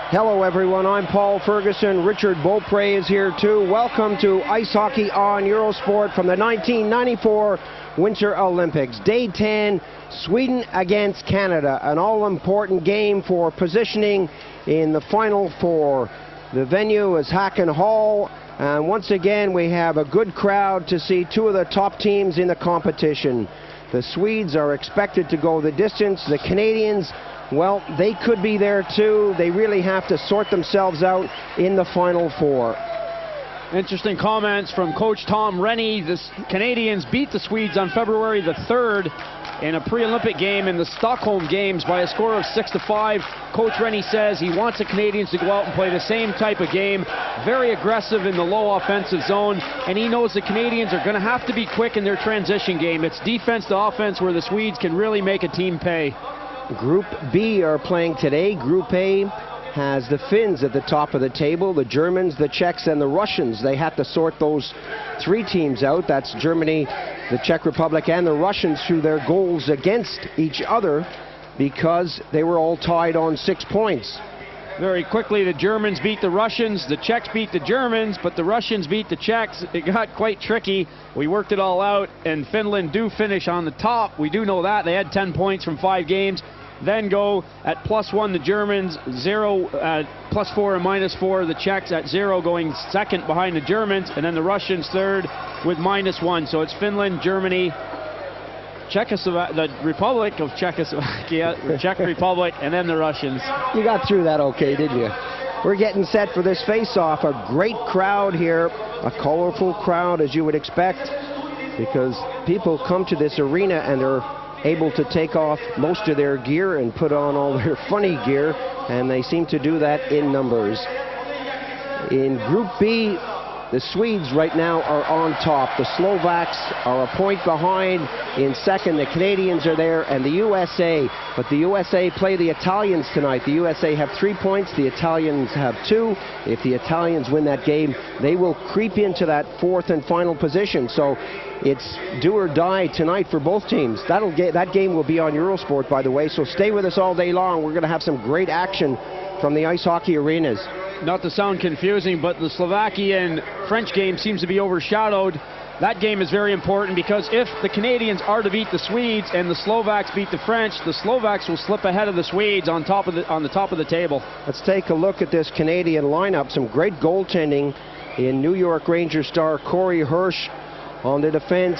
Hello everyone, I'm Paul Ferguson. Richard Beaupre is here too. Welcome to Ice Hockey on Eurosport from the 1994 Winter Olympics. Day 10, Sweden against Canada. An all-important game for positioning in the Final Four. The venue is Hacken Hall, and once again we have a good crowd to see two of the top teams in the competition. The Swedes are expected to go the distance. The Canadians, well, they could be there too. They really have to sort themselves out in the Final Four. Interesting comments from Coach Tom Rennie. The Canadians beat the Swedes on February the 3rd in a pre-Olympic game in the Stockholm Games by a score of 6-5. Coach Rennie says he wants the Canadians to go out and play the same type of game, very aggressive in the low offensive zone, and he knows the Canadians are going to have to be quick in their transition game. It's defense to offense where the Swedes can really make a team pay. Group B are playing today. Group A has the Finns at the top of the table, the Germans, the Czechs, and the Russians. They had to sort those three teams out. That's Germany, the Czech Republic, and the Russians through their goals against each other because they were all tied on 6 points. Very quickly, the Germans beat the Russians, the Czechs beat the Germans, but the Russians beat the Czechs. It got quite tricky. We worked it all out, and Finland do finish on the top. We do know that. They had 10 points from 5 games. Then go at +1 the Germans, 0, +4 and -4 the Czechs at 0, going second behind the Germans, and then the Russians third with -1. So it's Finland, Germany, the Republic of Czechoslovakia, the Czech Republic, and then the Russians. You got through that okay, didn't you? We're getting set for this face-off. A great crowd here, a colorful crowd as you would expect, because people come to this arena and they're able to take off most of their gear and put on all their funny gear, and they seem to do that in numbers. In Group B, the Swedes right now are on top. The Slovaks are a point behind in second. The Canadians are there, and the USA. But the USA play the Italians tonight. The USA have 3 points. The Italians have 2. If the Italians win that game, they will creep into that 4th and final position. So it's do or die tonight for both teams. That game will be on Eurosport, by the way. So stay with us all day long. We're going to have some great action from the ice hockey arenas. Not to sound confusing, but the Slovakian-French game seems to be overshadowed. That game is very important because if the Canadians are to beat the Swedes and the Slovaks beat the French, the Slovaks will slip ahead of the Swedes on the top of the table. Let's take a look at this Canadian lineup. Some great goaltending in New York Rangers star Corey Hirsch. On the defense,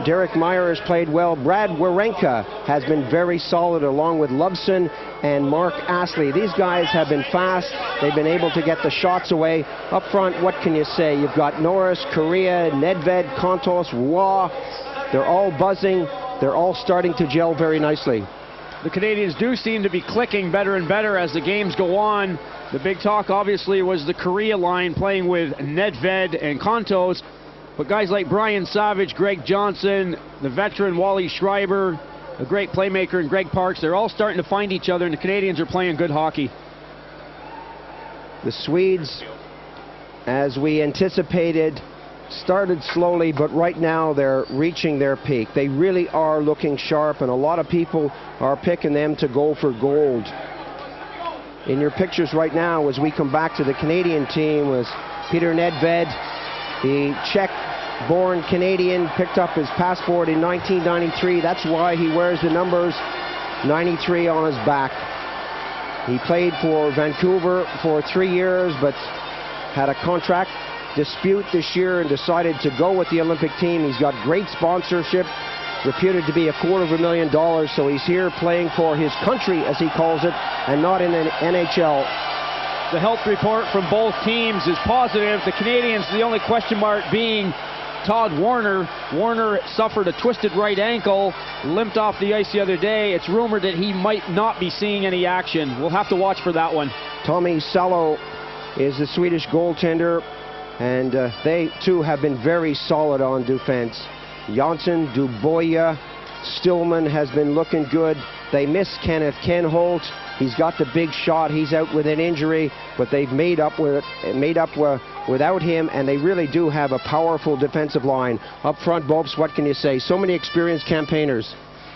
Derek Meyer has played well. Brad Wawrinka has been very solid, along with Loveson and Mark Astley. These guys have been fast. They've been able to get the shots away. Up front, what can you say? You've got Norris, Correa, Nedved, Kontos, Waugh. They're all buzzing. They're all starting to gel very nicely. The Canadians do seem to be clicking better and better as the games go on. The big talk, obviously, was the Correa line playing with Nedved and Kontos. But guys like Brian Savage, Greg Johnson, the veteran Wally Schreiber, a great playmaker, and Greg Parks, they're all starting to find each other, and the Canadians are playing good hockey. The Swedes, as we anticipated, started slowly, but right now they're reaching their peak. They really are looking sharp, and a lot of people are picking them to go for gold. In your pictures right now, as we come back to the Canadian team, was Peter Nedved, the Czech-born Canadian, picked up his passport in 1993. That's why he wears the numbers 93 on his back. He played for Vancouver for 3 years, but had a contract dispute this year and decided to go with the Olympic team. He's got great sponsorship, reputed to be $250,000, so he's here playing for his country, as he calls it, and not in an NHL. The health report from both teams is positive. The Canadians, the only question mark being Todd Warner. Warner suffered a twisted right ankle, limped off the ice the other day. It's rumored that he might not be seeing any action. We'll have to watch for that one. Tommy Salo is the Swedish goaltender, and they too have been very solid on defense. Janssen, Dubois, Stillman has been looking good. They miss Kenneth Kenholt. He's got the big shot. He's out with an injury, but they've made up without him, and they really do have a powerful defensive line. Up front, Bobs, what can you say? So many experienced campaigners.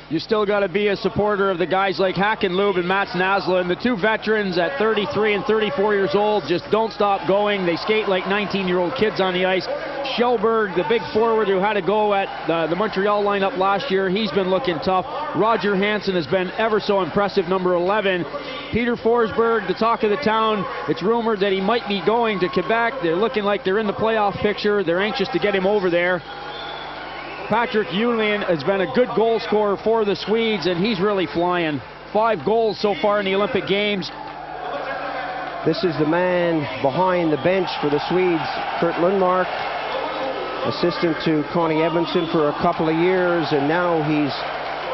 You still got to be a supporter of the guys like Hackenloob and Mats Naslund. The two veterans at 33 and 34 years old just don't stop going. They skate like 19-year-old kids on the ice. Kjellberg, the big forward who had to go at the Montreal lineup last year, he's been looking tough. Roger Hansen has been ever so impressive, number 11. Peter Forsberg, the talk of the town. It's rumored that he might be going to Quebec. They're looking like they're in the playoff picture. They're anxious to get him over there. Patrick Julien has been a good goal scorer for the Swedes, and he's really flying. 5 goals so far in the Olympic Games. This is the man behind the bench for the Swedes, Kurt Lundmark, assistant to Connie Edmondson for a couple of years, and now he's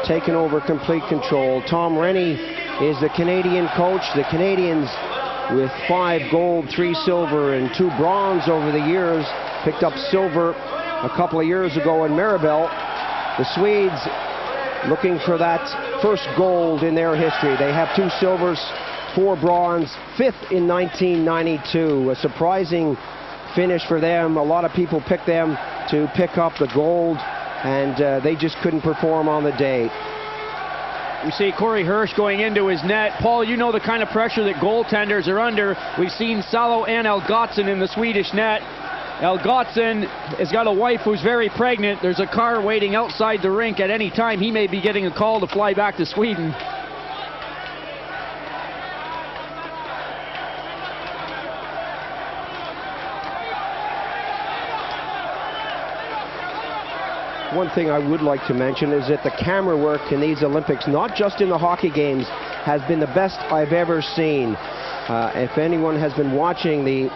taken over complete control. Tom Rennie is the Canadian coach. The Canadians, with 5 gold, 3 silver, and 2 bronze over the years, picked up silver a couple of years ago in Maribel. The Swedes looking for that first gold in their history. They have 2 silvers, 4 bronze, 5th in 1992. A surprising finish for them. A lot of people picked them to pick up the gold, and they just couldn't perform on the day. We see Corey Hirsch going into his net. Paul, you know the kind of pressure that goaltenders are under. We've seen Salo and Elgotsson in the Swedish net. Elgotsson has got a wife who's very pregnant. There's a car waiting outside the rink at any time. He may be getting a call to fly back to Sweden. One thing I would like to mention is that the camera work in these Olympics, not just in the hockey games, has been the best I've ever seen. If anyone has been watching the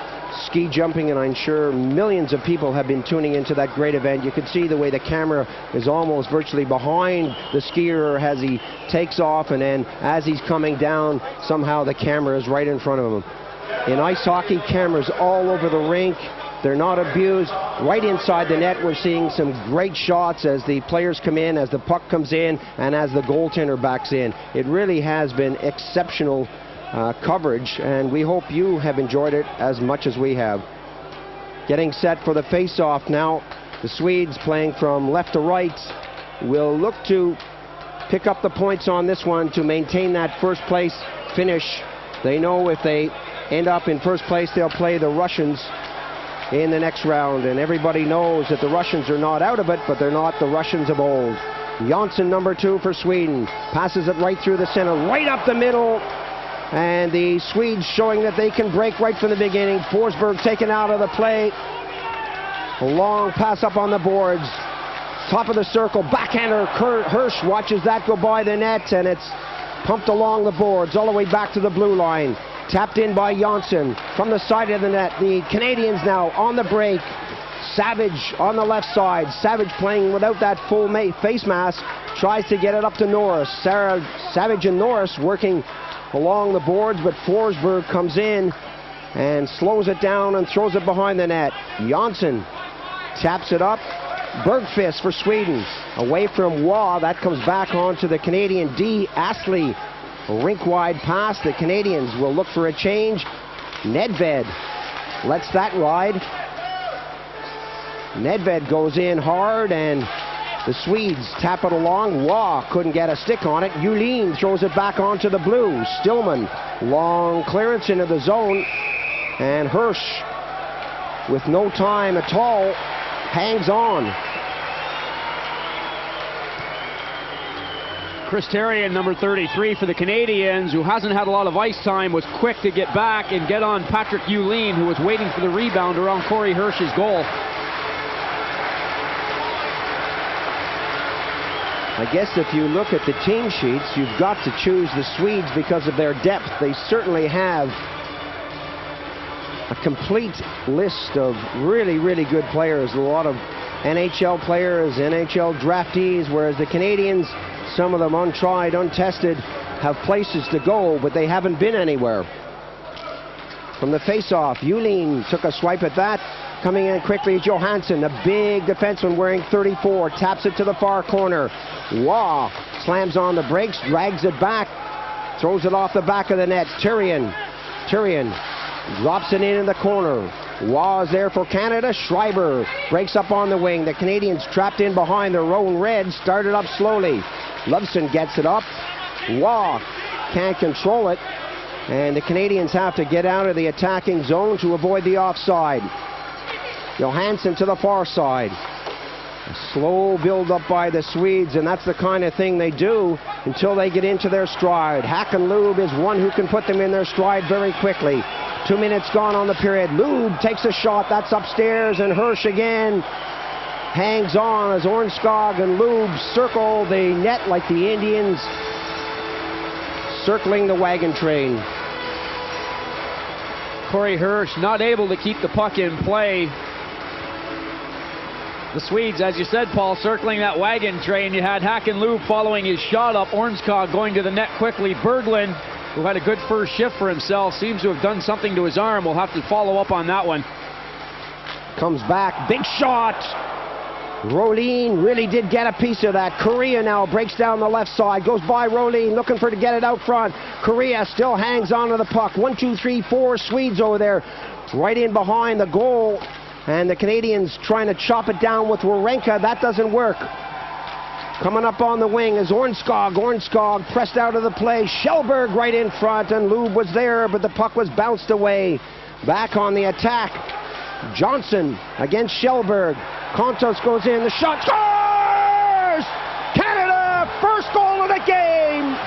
ski jumping, and I'm sure millions of people have been tuning into that great event, you can see the way the camera is almost virtually behind the skier as he takes off, and then as he's coming down, somehow the camera is right in front of him. In ice hockey, cameras all over the rink. They're not abused. Right inside the net, we're seeing some great shots as the players come in, as the puck comes in, and as the goaltender backs in. It really has been exceptional coverage, and we hope you have enjoyed it as much as we have. Getting set for the face-off now. The Swedes, playing from left to right, will look to pick up the points on this one to maintain that first place finish. They know if they end up in first place, they'll play the Russians in the next round, and everybody knows that the Russians are not out of it, but they're not the Russians of old. Jansson, number 2 for Sweden, passes it right through the center, right up the middle, and the Swedes showing that they can break right from the beginning. Forsberg taken out of the play. A long pass up on the boards. Top of the circle, backhander. Hirsch watches that go by the net, and it's pumped along the boards all the way back to the blue line. Tapped in by Jansson from the side of the net. The Canadians now on the break. Savage on the left side. Savage playing without that full face mask. Tries to get it up to Norris. Savage and Norris working along the boards, but Forsberg comes in and slows it down and throws it behind the net. Jansson taps it up. Bergqvist for Sweden. Away from Waugh. That comes back onto the Canadian D. Astley. A rink-wide pass. The Canadians will look for a change. Nedved lets that ride. Nedved goes in hard, and the Swedes tap it along. Waugh couldn't get a stick on it. Julien throws it back onto the blue. Stillman, long clearance into the zone. And Hirsch, with no time at all, hangs on. Chris Therrien, number 33 for the Canadians, who hasn't had a lot of ice time, was quick to get back and get on Patrick Julien, who was waiting for the rebound around Corey Hirsch's goal. I guess if you look at the team sheets, you've got to choose the Swedes because of their depth. They certainly have a complete list of really, really good players. A lot of NHL players, NHL draftees, whereas the Canadians, some of them untried, untested, have places to go, but they haven't been anywhere. From the face-off, Julien took a swipe at that. Coming in quickly, Johansson, a big defenseman wearing 34, taps it to the far corner. Waugh slams on the brakes, drags it back, throws it off the back of the net. Therrien drops it in the corner. Waugh is there for Canada. Schreiber breaks up on the wing. The Canadians trapped in behind their own red, started up slowly. Loveson gets it up. Waugh can't control it. And the Canadians have to get out of the attacking zone to avoid the offside. Johansson to the far side. A slow build-up by the Swedes, and that's the kind of thing they do until they get into their stride. Hakanlub is one who can put them in their stride very quickly. 2 minutes gone on the period. Lube takes a shot. That's upstairs, and Hirsch again hangs on as Ornskog and Lube circle the net like the Indians circling the wagon train. Corey Hirsch not able to keep the puck in play. The Swedes, as you said, Paul, circling that wagon train. You had Hakanlub following his shot up. Ornskog going to the net quickly. Berglund, who had a good first shift for himself, seems to have done something to his arm. We'll have to follow up on that one. Comes back. Big shot. Rolin really did get a piece of that. Correa now breaks down the left side. Goes by Rolin, looking for to get it out front. Correa still hangs on to the puck. 1, 2, 3, 4 Swedes over there. Right in behind the goal. And the Canadians trying to chop it down with Warenka. That doesn't work. Coming up on the wing is Ornskog. Ornskog pressed out of the play. Kjellberg right in front, and Lube was there, but the puck was bounced away. Back on the attack. Johnson against Kjellberg. Kontos goes in. The shot scores! Canada, first goal of the game!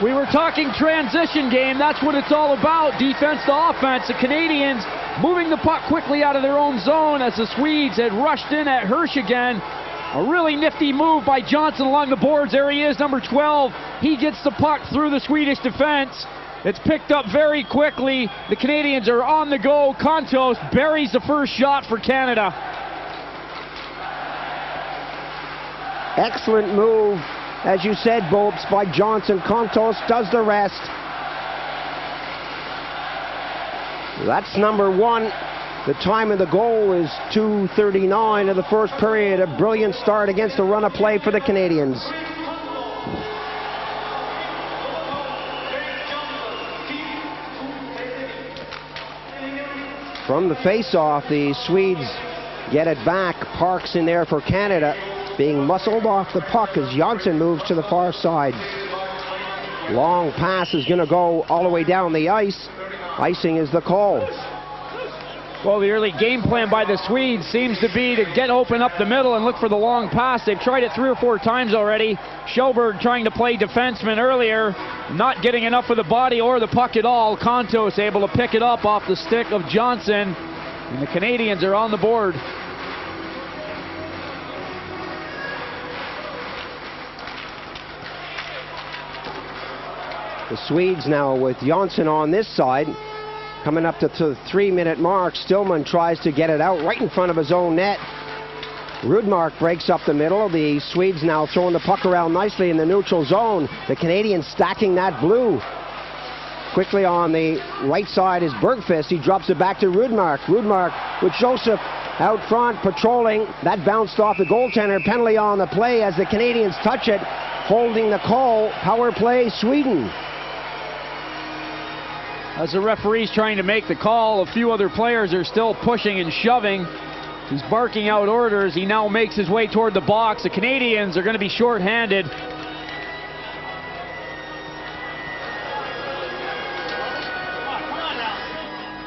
We were talking transition game. That's what it's all about. Defense to offense. The Canadians moving the puck quickly out of their own zone as the Swedes had rushed in at Hirsch again. A really nifty move by Johnson along the boards. There he is, number 12. He gets the puck through the Swedish defense. It's picked up very quickly. The Canadians are on the go. Kontos buries the first shot for Canada. Excellent move. As you said, Bopes, by Johnson. Kontos does the rest. That's number 1. The time of the goal is 2:39 of the first period. A brilliant start against the run of play for the Canadians. From the face-off, the Swedes get it back. Parks in there for Canada, being muscled off the puck as Johnson moves to the far side. Long pass is going to go all the way down the ice. Icing is the call. Well, the early game plan by the Swedes seems to be to get open up the middle and look for the long pass. They've tried it 3 or 4 times already. Kjellberg trying to play defenseman earlier, not getting enough of the body or the puck at all. Kontos able to pick it up off the stick of Johnson, and the Canadians are on the board. The Swedes now with Johnson on this side. Coming up to the 3-minute mark, Stillman tries to get it out right in front of his own net. Rudmark breaks up the middle. The Swedes now throwing the puck around nicely in the neutral zone. The Canadians stacking that blue. Quickly on the right side is Bergqvist. He drops it back to Rudmark. Rudmark with Joseph out front patrolling. That bounced off the goaltender. Penalty on the play as the Canadians touch it. Holding the call. Power play, Sweden. As the referee's trying to make the call, a few other players are still pushing and shoving. He's barking out orders. He now makes his way toward the box. The Canadians are going to be shorthanded.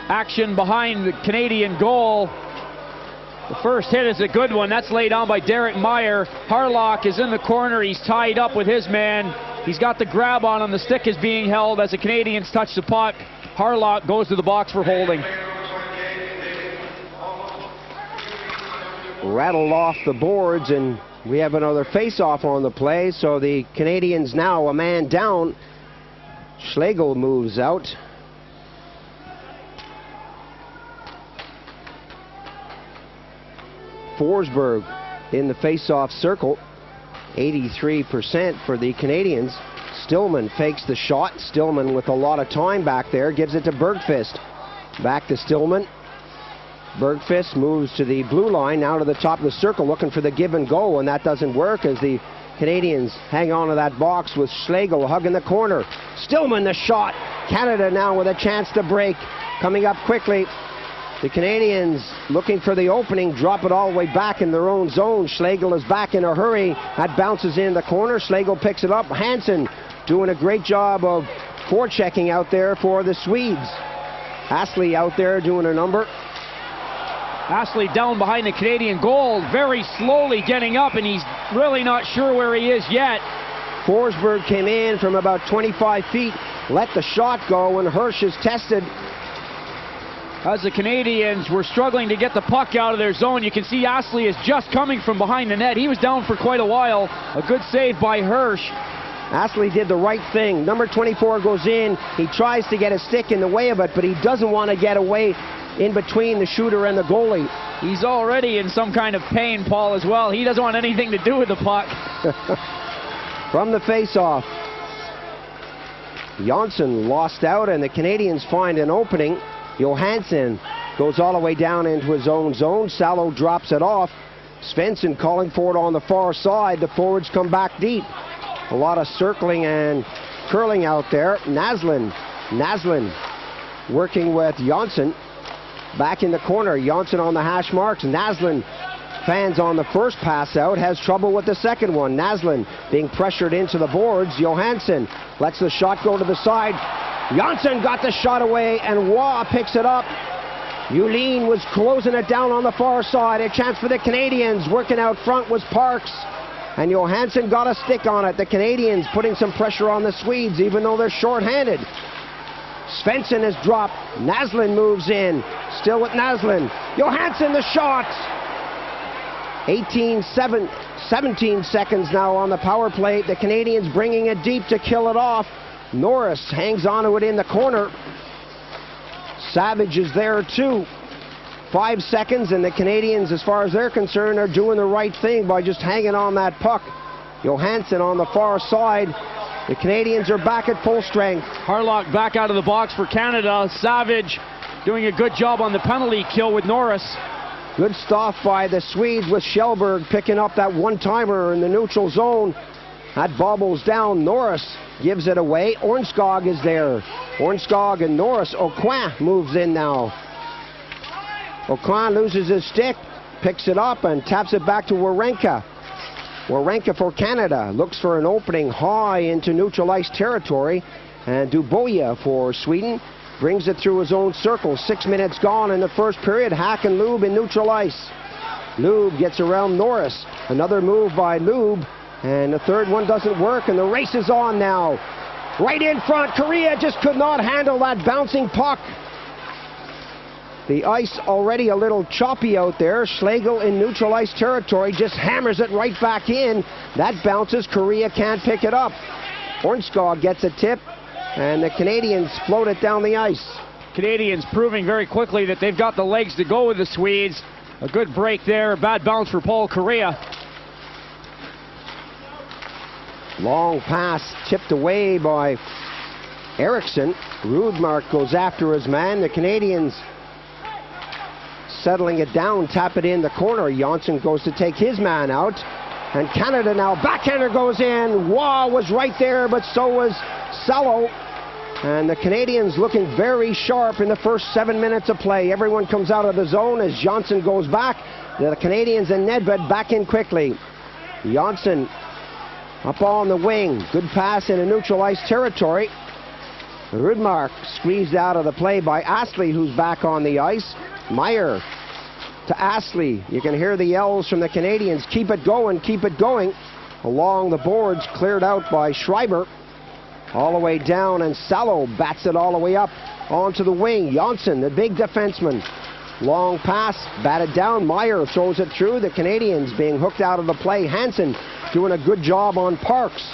Action behind the Canadian goal. The first hit is a good one. That's laid on by Derek Meyer. Harlock is in the corner. He's tied up with his man. He's got the grab on him. The stick is being held as the Canadians touch the puck. Harlock goes to the box for holding. Rattled off the boards, and we have another face-off on the play. So the Canadians now a man down. Schlegel moves out. Forsberg in the face-off circle. 83% for the Canadians. Stillman fakes the shot. Stillman with a lot of time back there. Gives it to Bergqvist. Back to Stillman. Bergqvist moves to the blue line, now to the top of the circle, looking for the give and go, and that doesn't work as the Canadians hang on to that box with Schlegel hugging the corner. Stillman the shot. Canada now with a chance to break. Coming up quickly. The Canadians looking for the opening, drop it all the way back in their own zone. Schlegel is back in a hurry. That bounces in the corner. Schlegel picks it up. Hansen doing a great job of forechecking out there for the Swedes. Astley out there doing a number. Astley down behind the Canadian goal, very slowly getting up, and he's really not sure where he is yet. Forsberg came in from about 25 feet, let the shot go, and Hirsch is tested. As the Canadians were struggling to get the puck out of their zone, you can see Astley is just coming from behind the net. He was down for quite a while. A good save by Hirsch. Astley did the right thing. Number 24 goes in. He tries to get a stick in the way of it, but he doesn't want to get away in between the shooter and the goalie. He's already in some kind of pain, Paul, as well. He doesn't want anything to do with the puck. From the face-off, Janssen lost out, and the Canadians find an opening. Johansson goes all the way down into his own zone. Salo drops it off. Svensson calling for it on the far side. The forwards come back deep. A lot of circling and curling out there. Naslund working with Janssen. Back in the corner, Janssen on the hash marks. Naslund fans on the first pass out, has trouble with the second one. Naslund being pressured into the boards. Johansson lets the shot go to the side. Janssen got the shot away, and Waugh picks it up. Yulin was closing it down on the far side. A chance for the Canadians. Working out front was Parks, and Johansson got a stick on it. The Canadians putting some pressure on the Swedes, even though they're short-handed. Svensson is dropped. Naslund moves in. Still with Naslund. Johansson the shot. 17 seconds now on the power play. The Canadians bringing it deep to kill it off. Norris hangs onto it in the corner. Savage is there too. 5 seconds, and the Canadians, as far as they're concerned, are doing the right thing by just hanging on that puck. Johansson on the far side. The Canadians are back at full strength. Harlock back out of the box for Canada. Savage doing a good job on the penalty kill with Norris. Good stuff by the Swedes with Kjellberg picking up that one-timer in the neutral zone. That bobbles down. Norris gives it away. Ornskog is there. Ornskog and Norris. Aucoin moves in now. Aucoin loses his stick, picks it up and taps it back to Warenka. Warenka for Canada looks for an opening high into neutral ice territory. And Duboya for Sweden brings it through his own circle. 6 minutes gone in the first period. Hack and Lube in neutral ice. Lube gets around Norris. Another move by Lube. And the third one doesn't work, and the race is on now. Right in front, Korea just could not handle that bouncing puck. The ice already a little choppy out there. Schlegel in neutral ice territory just hammers it right back in. That bounces, Korea can't pick it up. Ornskog gets a tip, and the Canadians float it down the ice. Canadians proving very quickly that they've got the legs to go with the Swedes. A good break there, bad bounce for Paul Korea. Long pass tipped away by Eriksson. Rudmark goes after his man. The Canadians settling it down, tap it in the corner. Janssen goes to take his man out. And Canada now, backhander goes in. Waugh was right there, but so was Salo. And the Canadians looking very sharp in the first 7 minutes of play. Everyone comes out of the zone as Janssen goes back. The Canadians and Nedved back in quickly. Janssen up on the wing. Good pass in a neutral ice territory. Rudmark squeezed out of the play by Astley, who's back on the ice. Meyer to Astley. You can hear the yells from the Canadians. Keep it going, keep it going. Along the boards, cleared out by Schreiber. All the way down, and Salo bats it all the way up onto the wing. Janssen, the big defenseman. Long pass, batted down. Meyer throws it through. The Canadians being hooked out of the play. Hansen doing a good job on Parks.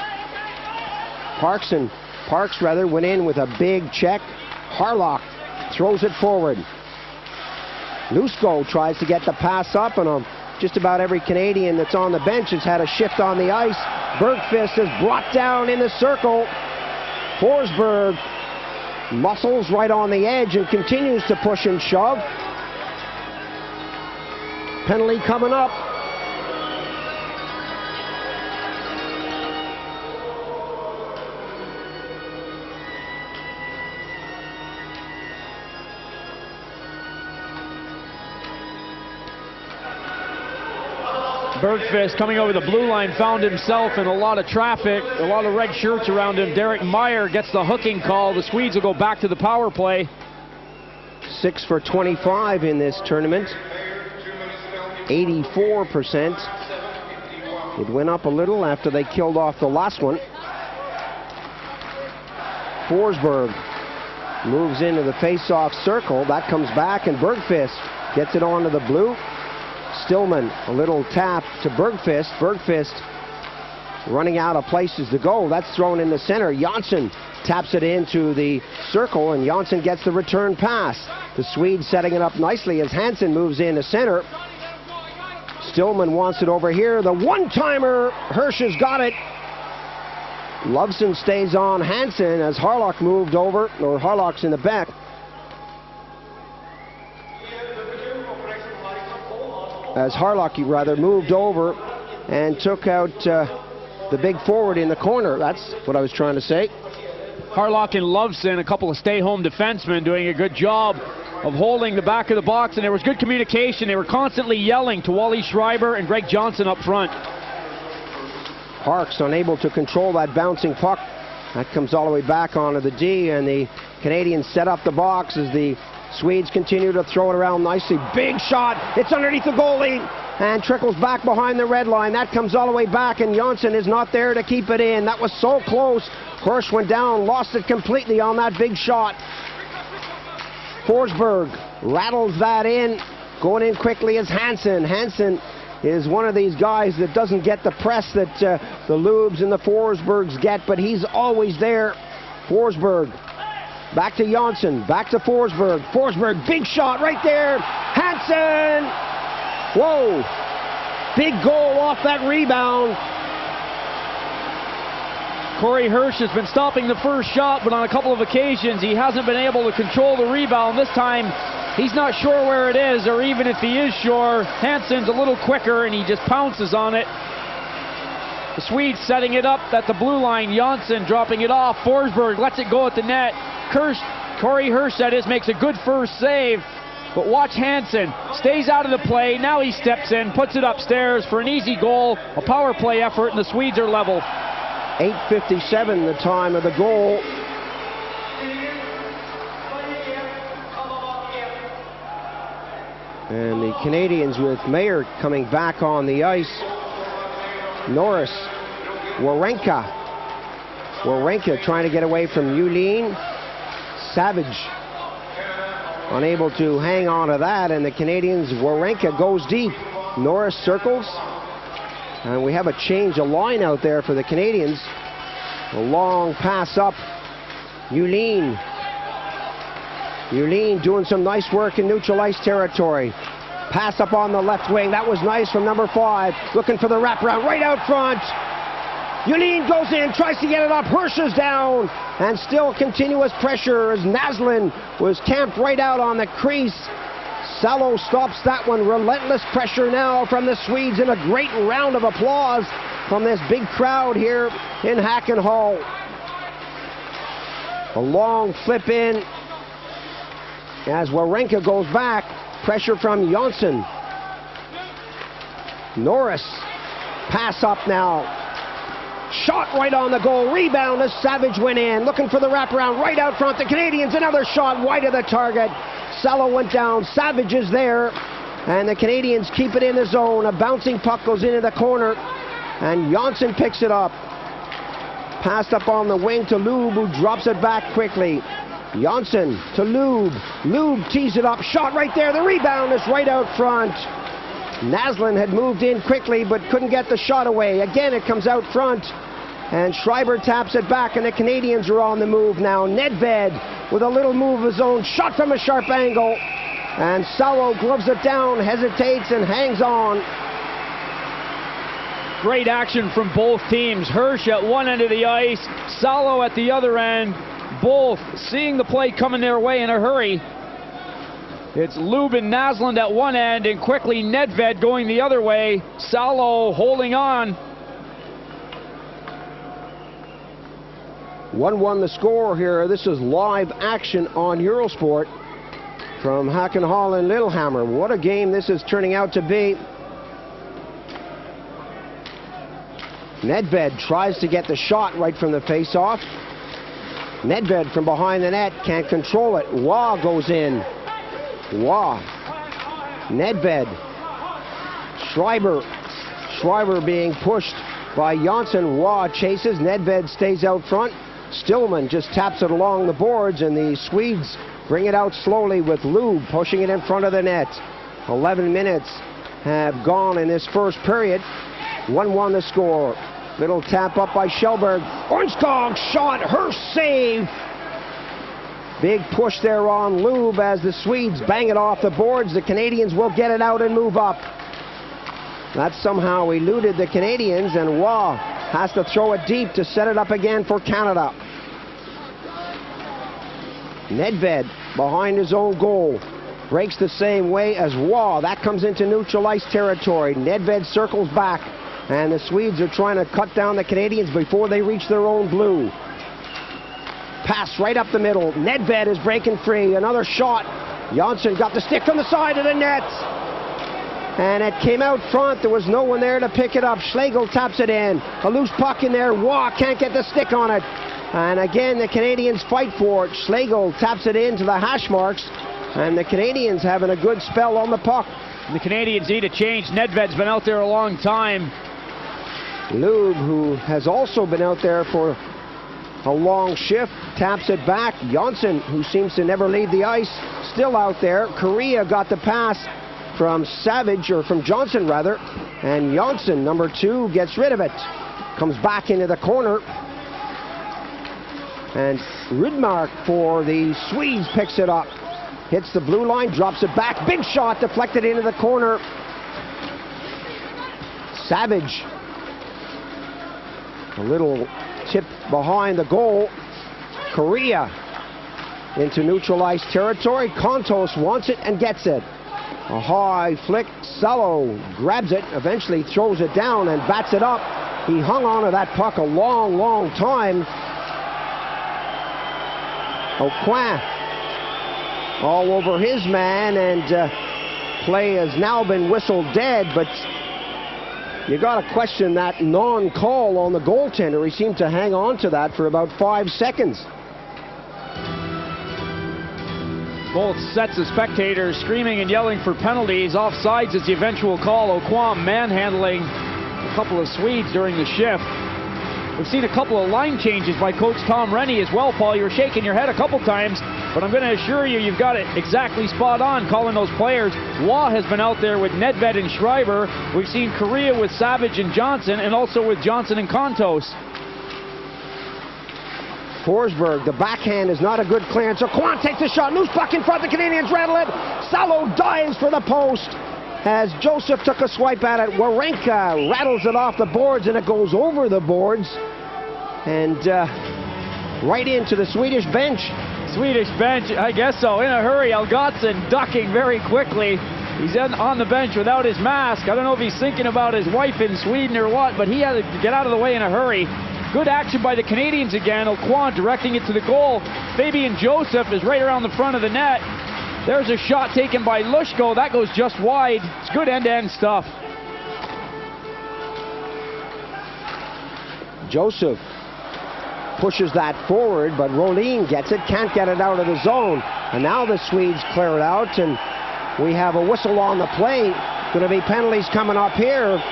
Parks went in with a big check. Harlock throws it forward. Lusko tries to get the pass up, and just about every Canadian that's on the bench has had a shift on the ice. Bergqvist is brought down in the circle. Forsberg muscles right on the edge and continues to push and shove. Penalty coming up. Bergqvist coming over the blue line found himself in a lot of traffic, a lot of red shirts around him. Derek Meyer gets the hooking call. The Swedes will go back to the power play. 6 for 25 in this tournament. 84%. It went up a little after they killed off the last one. Forsberg moves into the face-off circle. That comes back, and Bergqvist gets it onto the blue. Stillman, a little tap to Bergqvist. Bergqvist running out of places to go. That's thrown in the center. Jansson taps it into the circle, and Jansson gets the return pass. The Swedes setting it up nicely as Hansen moves in to center. Stillman wants it over here. The one-timer, Hirsch has got it. Loveson stays on Hansen as Harlock moved over, or Harlock's in the back. As Harlock, rather, moved over and took out the big forward in the corner. That's what I was trying to say. Harlock and Loveson, a couple of stay-home defensemen, doing a good job of holding the back of the box, and there was good communication. They were constantly yelling to Wally Schreiber and Greg Johnson up front. Parks unable to control that bouncing puck. That comes all the way back onto the D, and the Canadians set up the box as the Swedes continue to throw it around nicely. Big shot. It's underneath the goalie and trickles back behind the red line. That comes all the way back, and Jansson is not there to keep it in. That was so close. Hirsch went down, lost it completely on that big shot. Forsberg rattles that in. Going in quickly is Hansen. Hansen is one of these guys that doesn't get the press that the Lubes and the Forsbergs get, but he's always there. Forsberg back to Jansson, back to Forsberg. Forsberg, big shot right there. Hansen! Whoa! Big goal off that rebound. Corey Hirsch has been stopping the first shot, but on a couple of occasions he hasn't been able to control the rebound. This time he's not sure where it is, or even if he is sure, Hansen's a little quicker and he just pounces on it. The Swedes setting it up at the blue line. Jansson dropping it off. Forsberg lets it go at the net. Corey Hirsch, that is, makes a good first save. But watch Hansen. Stays out of the play. Now he steps in, puts it upstairs for an easy goal. A power play effort, and the Swedes are level. 8:57 the time of the goal. And the Canadians with Mayer coming back on the ice. Norris, Warenka trying to get away from Yulin. Savage unable to hang on to that, and the Canadians, Warenka goes deep. Norris circles, and we have a change of line out there for the Canadians. A long pass up. Yulin doing some nice work in neutral ice territory. Pass up on the left wing. That was nice from number 5. Looking for the wraparound right out front. Yulin goes in, tries to get it up. Hirsch is down. And still continuous pressure as Naslund was camped right out on the crease. Salo stops that one. Relentless pressure now from the Swedes, and a great round of applause from this big crowd here in Hacken Hall. A long flip in as Warenka goes back. Pressure from Jansson. Norris, pass up now. Shot right on the goal. Rebound as Savage went in. Looking for the wraparound right out front. The Canadians, another shot wide of the target. Salo went down. Savage is there. And the Canadians keep it in the zone. A bouncing puck goes into the corner. And Jansson picks it up. Passed up on the wing to Lube, who drops it back quickly. Jansson to Lube. Lube tees it up. Shot right there. The rebound is right out front. Naslund had moved in quickly but couldn't get the shot away. Again, it comes out front. And Schreiber taps it back, and the Canadians are on the move now. Nedved with a little move of his own. Shot from a sharp angle. And Salo gloves it down, hesitates, and hangs on. Great action from both teams. Hirsch at one end of the ice, Salo at the other end. Both seeing the play coming their way in a hurry. It's Lube and Naslund at one end, and quickly Nedved going the other way. Salo holding on. 1-1 the score here. This is live action on Eurosport from Hacken Hall and Lillehammer. What a game this is turning out to be. Nedved tries to get the shot right from the face-off. Nedved from behind the net can't control it. Waugh goes in. Waugh. Nedved. Schreiber being pushed by Janssen. Waugh chases. Nedved stays out front. Stillman just taps it along the boards, and the Swedes bring it out slowly with Lube pushing it in front of the net. 11 minutes have gone in this first period. 1-1 the score. Little tap up by Kjellberg. Ornskog shot, her save. Big push there on Lube as the Swedes bang it off the boards. The Canadians will get it out and move up. That somehow eluded the Canadians, and Waugh has to throw it deep to set it up again for Canada. Nedved behind his own goal. Breaks the same way as Waugh. That comes into neutral ice territory. Nedved circles back, and the Swedes are trying to cut down the Canadians before they reach their own blue. Pass right up the middle. Nedved is breaking free. Another shot. Janssen got the stick from the side of the net, and it came out front. There was no one there to pick it up. Schlegel taps it in. A loose puck in there. Waugh can't get the stick on it. And again, the Canadians fight for it. Schlegel taps it into the hash marks, and the Canadians having a good spell on the puck. The Canadians need a change. Nedved's been out there a long time. Lube, who has also been out there for a long shift, taps it back. Janssen, who seems to never leave the ice, still out there. Correa got the pass from Savage, or from Johnson rather, and Janssen, number 2, gets rid of it. Comes back into the corner, and Rydmark for the Swedes picks it up. Hits the blue line, drops it back. Big shot deflected into the corner. Savage. A little tip behind the goal. Correa into neutral ice territory. Kontos wants it and gets it. A high flick. Salo grabs it, eventually throws it down and bats it up. He hung on to that puck a long, long time. Aucoin all over his man, and play has now been whistled dead, but you got to question that non-call on the goaltender. He seemed to hang on to that for about 5 seconds. Both sets of spectators screaming and yelling for penalties. Offsides is the eventual call. Aucoin manhandling a couple of Swedes during the shift. We've seen a couple of line changes by Coach Tom Rennie as well, Paul. You were shaking your head a couple times, but I'm going to assure you, you've got it exactly spot on calling those players. Waugh has been out there with Nedved and Schreiber. We've seen Correa with Savage and Johnson, and also with Johnson and Kontos. Forsberg, the backhand is not a good clearance. Aucoin takes the shot, loose puck in front, the Canadians rattle it. Salo dives for the post as Joseph took a swipe at it. Warenka rattles it off the boards, and it goes over the boards and right into the Swedish bench. Swedish bench, I guess so. In a hurry, Algotsson ducking very quickly. He's on the bench without his mask. I don't know if he's thinking about his wife in Sweden or what, but he had to get out of the way in a hurry. Good action by the Canadians again. Aucoin directing it to the goal. Fabian Joseph is right around the front of the net. There's a shot taken by Lushko. That goes just wide. It's good end-to-end stuff. Joseph pushes that forward, but Rolin gets it, can't get it out of the zone. And now the Swedes clear it out, and we have a whistle on the play. Going to be penalties coming up here.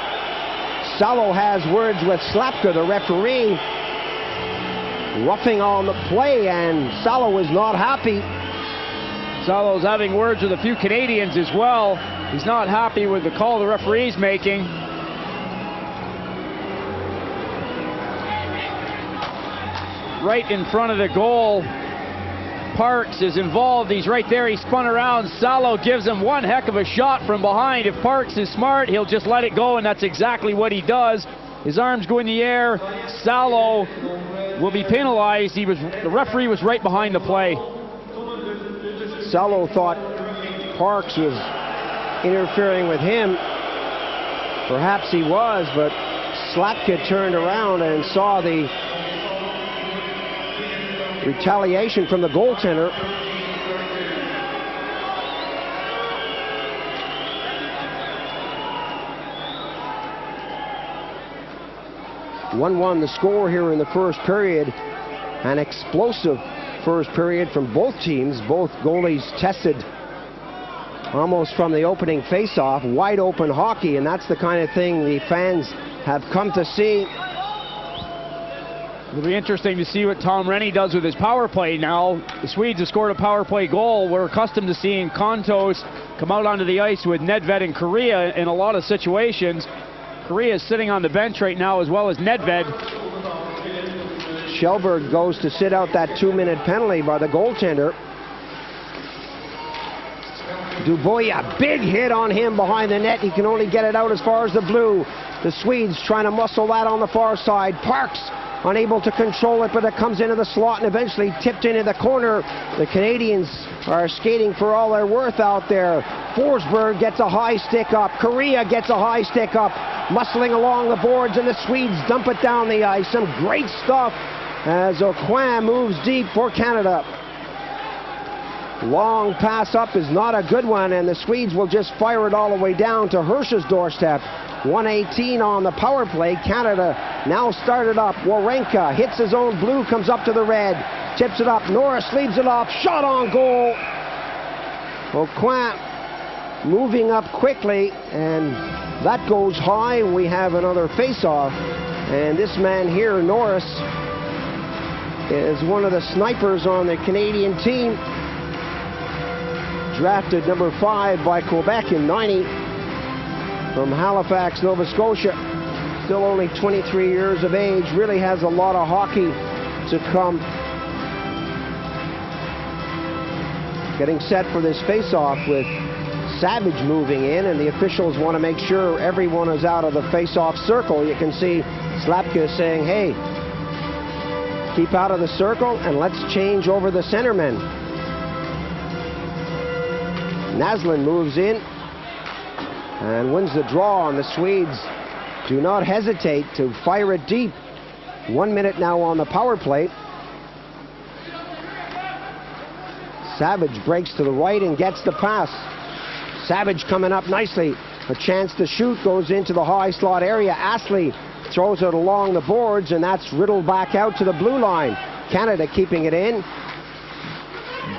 Salo has words with Slapka, the referee. Roughing on the play, and Salo is not happy. Salo's having words with a few Canadians as well. He's not happy with the call the referee's making. Right in front of the goal, Parks is involved. He's right there. He spun around. Salo gives him one heck of a shot from behind. If Parks is smart, he'll just let it go, and that's exactly what he does. His arms go in the air. Salo will be penalized. The referee was right behind the play. Salo thought Parks was interfering with him. Perhaps he was, but Slapka turned around and saw the retaliation from the goaltender. 1-1 the score here in the first period. An explosive first period from both teams. Both goalies tested almost from the opening face-off. Wide open hockey, and that's the kind of thing the fans have come to see. It'll be interesting to see what Tom Rennie does with his power play now. The Swedes have scored a power play goal. We're accustomed to seeing Kontos come out onto the ice with Nedved and Korea in a lot of situations. Korea is sitting on the bench right now as well as Nedved. Kjellberg goes to sit out that 2-minute penalty by the goaltender. Dubois, big hit on him behind the net. He can only get it out as far as the blue. The Swedes trying to muscle that on the far side. Parks unable to control it, but it comes into the slot and eventually tipped into the corner. The Canadians are skating for all they're worth out there. Forsberg gets a high stick up. Korea gets a high stick up, muscling along the boards, and the Swedes dump it down the ice. Some great stuff as Aucoin moves deep for Canada. Long pass up is not a good one, and the Swedes will just fire it all the way down to Hirsch's doorstep. 1:18 on the power play. Canada now started up. Warenka hits his own blue, comes up to the red, tips it up. Norris leads it off. Shot on goal. Aucoin moving up quickly, and that goes high. We have another face-off, and this man here, Norris, is one of the snipers on the Canadian team. Drafted number 5 by Quebec in '90 from Halifax, Nova Scotia. Still only 23 years of age. Really has a lot of hockey to come. Getting set for this face-off with Savage moving in, and the officials want to make sure everyone is out of the face-off circle. You can see Slapka saying, hey, keep out of the circle and let's change over the centermen. Naslund moves in and wins the draw, and the Swedes do not hesitate to fire it deep. 1 minute now on the power play. Savage breaks to the right and gets the pass. Savage coming up nicely. A chance to shoot, goes into the high slot area. Astley throws it along the boards, and that's riddled back out to the blue line. Canada keeping it in.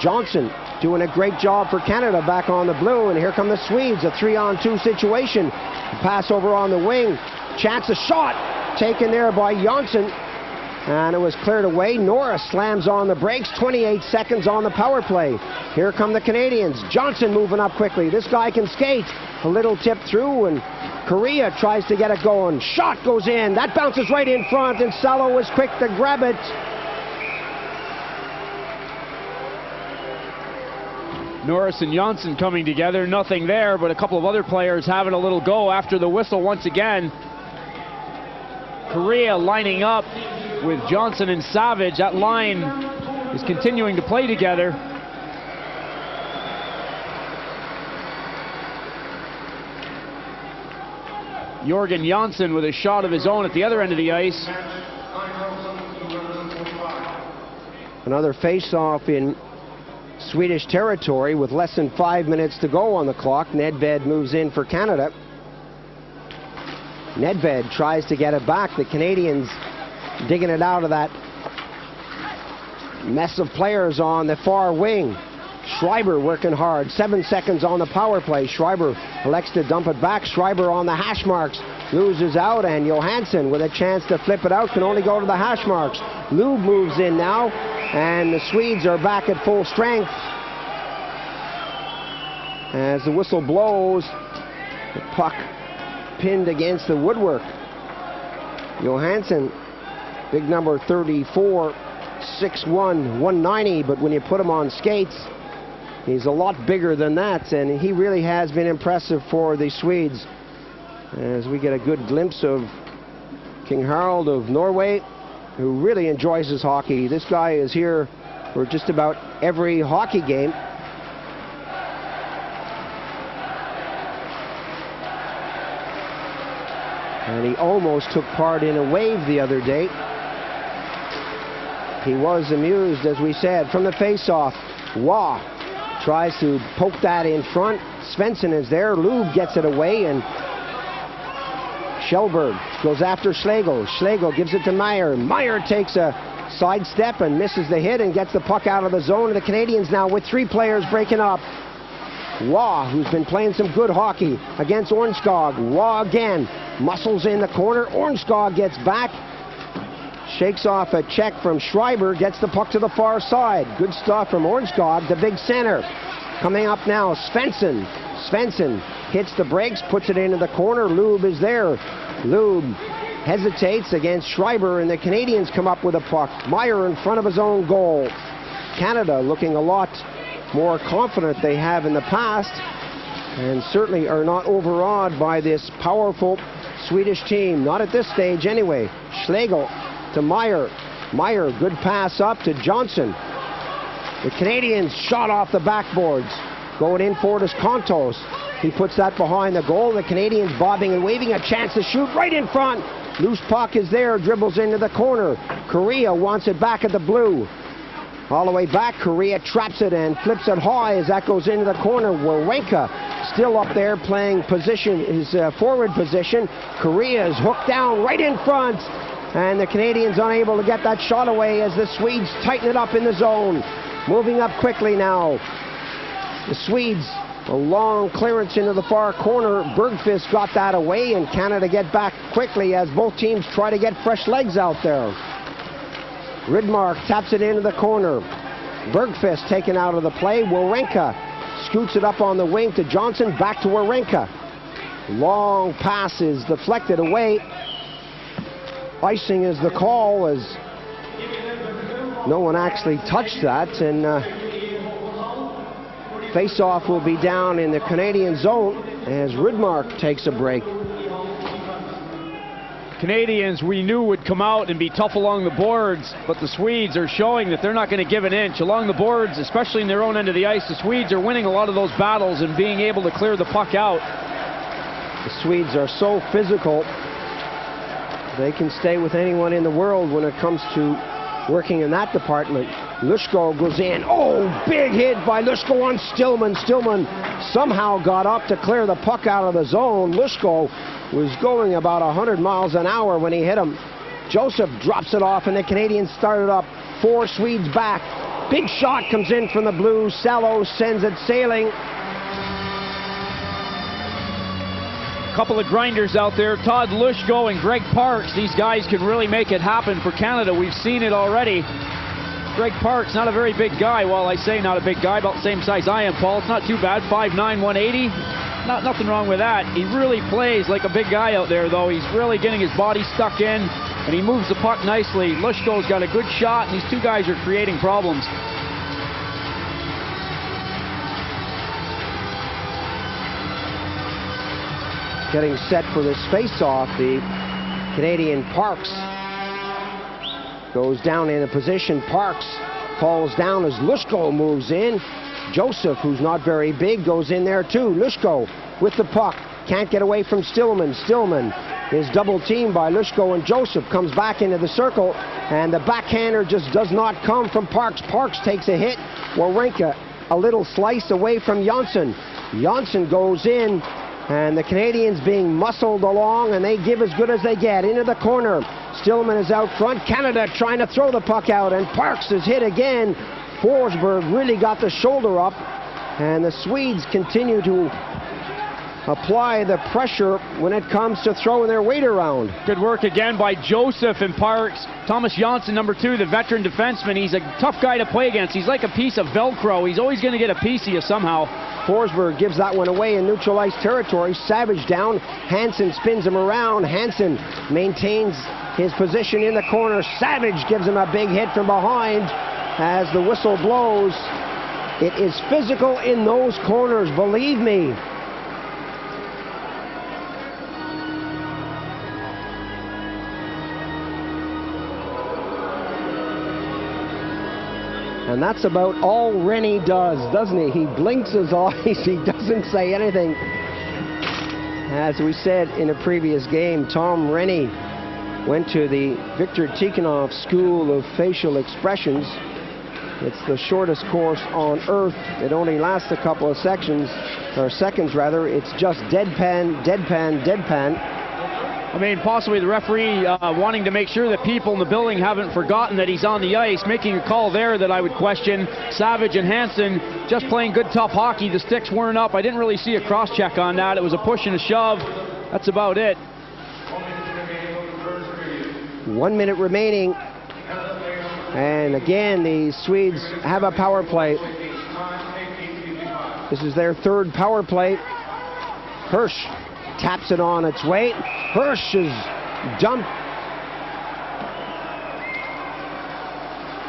Johnson doing a great job for Canada back on the blue, and here come the Swedes. A 3-on-2 situation. Pass over on the wing. Chance, a shot taken there by Johnson, and it was cleared away. Norris slams on the brakes. 28 seconds on the power play. Here come the Canadians. Johnson moving up quickly. This guy can skate. A little tip through, and Korea tries to get it going. Shot goes in. That bounces right in front, and Salo was quick to grab it. Norris and Johnson coming together, nothing there, but a couple of other players having a little go after the whistle once again. Korea lining up with Johnson and Savage. That line is continuing to play together. Jorgen Janssen with a shot of his own at the other end of the ice. Another face-off in Swedish territory with less than 5 minutes to go on the clock. Nedved moves in for Canada. Nedved tries to get it back. The Canadians digging it out of that mess of players on the far wing. Schreiber working hard. 7 seconds on the power play. Schreiber elects to dump it back. Schreiber on the hash marks. Loses out, and Johansson with a chance to flip it out can only go to the hash marks. Lube moves in now, and the Swedes are back at full strength. As the whistle blows, the puck pinned against the woodwork. Johansson, big number 34, 6'1", 190, but when you put him on skates, he's a lot bigger than that, and he really has been impressive for the Swedes. As we get a good glimpse of King Harald of Norway, who really enjoys his hockey. This guy is here for just about every hockey game. And he almost took part in a wave the other day. He was amused, as we said, from the face-off. Waugh tries to poke that in front. Svensson is there. Lube gets it away, and Shellberg goes after Schlegel. Schlegel gives it to Meyer. Meyer takes a sidestep and misses the hit and gets the puck out of the zone. The Canadians now with 3 players breaking up. Waugh, who's been playing some good hockey against Ornskog. Waugh again, muscles in the corner. Ornskog gets back, shakes off a check from Schreiber, gets the puck to the far side. Good stuff from Ornskog, the big center. Coming up now, Svensson. Svensson hits the brakes, puts it into the corner. Lube is there. Lube hesitates against Schreiber, and the Canadians come up with a puck. Meyer in front of his own goal. Canada looking a lot more confident they have in the past, and certainly are not overawed by this powerful Swedish team. Not at this stage anyway. Schlegel to Meyer. Meyer, good pass up to Johnson. The Canadians shot off the backboards. Going in for it is Kontos. He puts that behind the goal. The Canadians bobbing and waving, a chance to shoot right in front. Loose puck is there, dribbles into the corner. Correa wants it back at the blue. All the way back, Correa traps it and flips it high as that goes into the corner. Wawrinka still up there playing position, his forward position. Correa is hooked down right in front, and the Canadians unable to get that shot away as the Swedes tighten it up in the zone. Moving up quickly now. The Swedes, a long clearance into the far corner. Bergqvist got that away, and Canada get back quickly as both teams try to get fresh legs out there. Rydmark taps it into the corner. Bergqvist taken out of the play. Wawrinka scoots it up on the wing to Johnson. Back to Wawrinka. Long pass is deflected away. Icing is the call, as no one actually touched that. And face-off will be down in the Canadian zone as Rydmark takes a break. Canadians we knew would come out and be tough along the boards, but the Swedes are showing that they're not going to give an inch. Along the boards, especially in their own end of the ice, the Swedes are winning a lot of those battles and being able to clear the puck out. The Swedes are so physical. They can stay with anyone in the world when it comes to working in that department. Lushko goes in. Oh, big hit by Lushko on Stillman. Stillman somehow got up to clear the puck out of the zone. Lushko was going about 100 miles an hour when he hit him. Joseph drops it off, and the Canadians started up. 4 Swedes back. Big shot comes in from the Blues. Salo sends it sailing. A couple of grinders out there. Todd Lushko and Greg Parks. These guys can really make it happen for Canada. We've seen it already. Greg Parks, not a very big guy. Well, I say not a big guy, about the same size I am, Paul. It's not too bad. 5'9", 180. Nothing wrong with that. He really plays like a big guy out there, though. He's really getting his body stuck in, and he moves the puck nicely. Lushko's got a good shot, and these 2 guys are creating problems. Getting set for this face-off, the Canadian Parks goes down in a position. Parks falls down as Lushko moves in. Joseph, who's not very big, goes in there too. Lushko with the puck. Can't get away from Stillman. Stillman is double teamed by Lushko, and Joseph comes back into the circle, and the backhander just does not come from Parks. Parks takes a hit. Wawrinka a little slice away from Janssen. Janssen goes in, and the Canadians being muscled along, and they give as good as they get. Into the corner. Stillman is out front. Canada trying to throw the puck out, and Parks is hit again. Forsberg really got the shoulder up, and the Swedes continue to apply the pressure when it comes to throwing their weight around. Good work again by Joseph and Parks. Thomas Janssen, number 2, the veteran defenseman. He's a tough guy to play against. He's like a piece of Velcro. He's always going to get a piece of you somehow. Forsberg gives that one away in neutral ice territory. Savage down. Hansen spins him around. Hansen maintains his position in the corner. Savage gives him a big hit from behind. As the whistle blows, it is physical in those corners, believe me. And that's about all Rennie does, doesn't he? He blinks his eyes, he doesn't say anything. As we said in a previous game, Tom Rennie went to the Victor Tikhonov School of Facial Expressions. It's the shortest course on earth. It only lasts a couple of seconds rather. It's just deadpan, deadpan, deadpan. I mean, possibly the referee wanting to make sure that people in the building haven't forgotten that he's on the ice, making a call there that I would question. Savage and Hansen just playing good, tough hockey. The sticks weren't up. I didn't really see a cross-check on that. It was a push and a shove. That's about it. 1 minute remaining. And again, the Swedes have a power play. This is their third power play. Hirsch taps it on its way. Hirsch is dumped.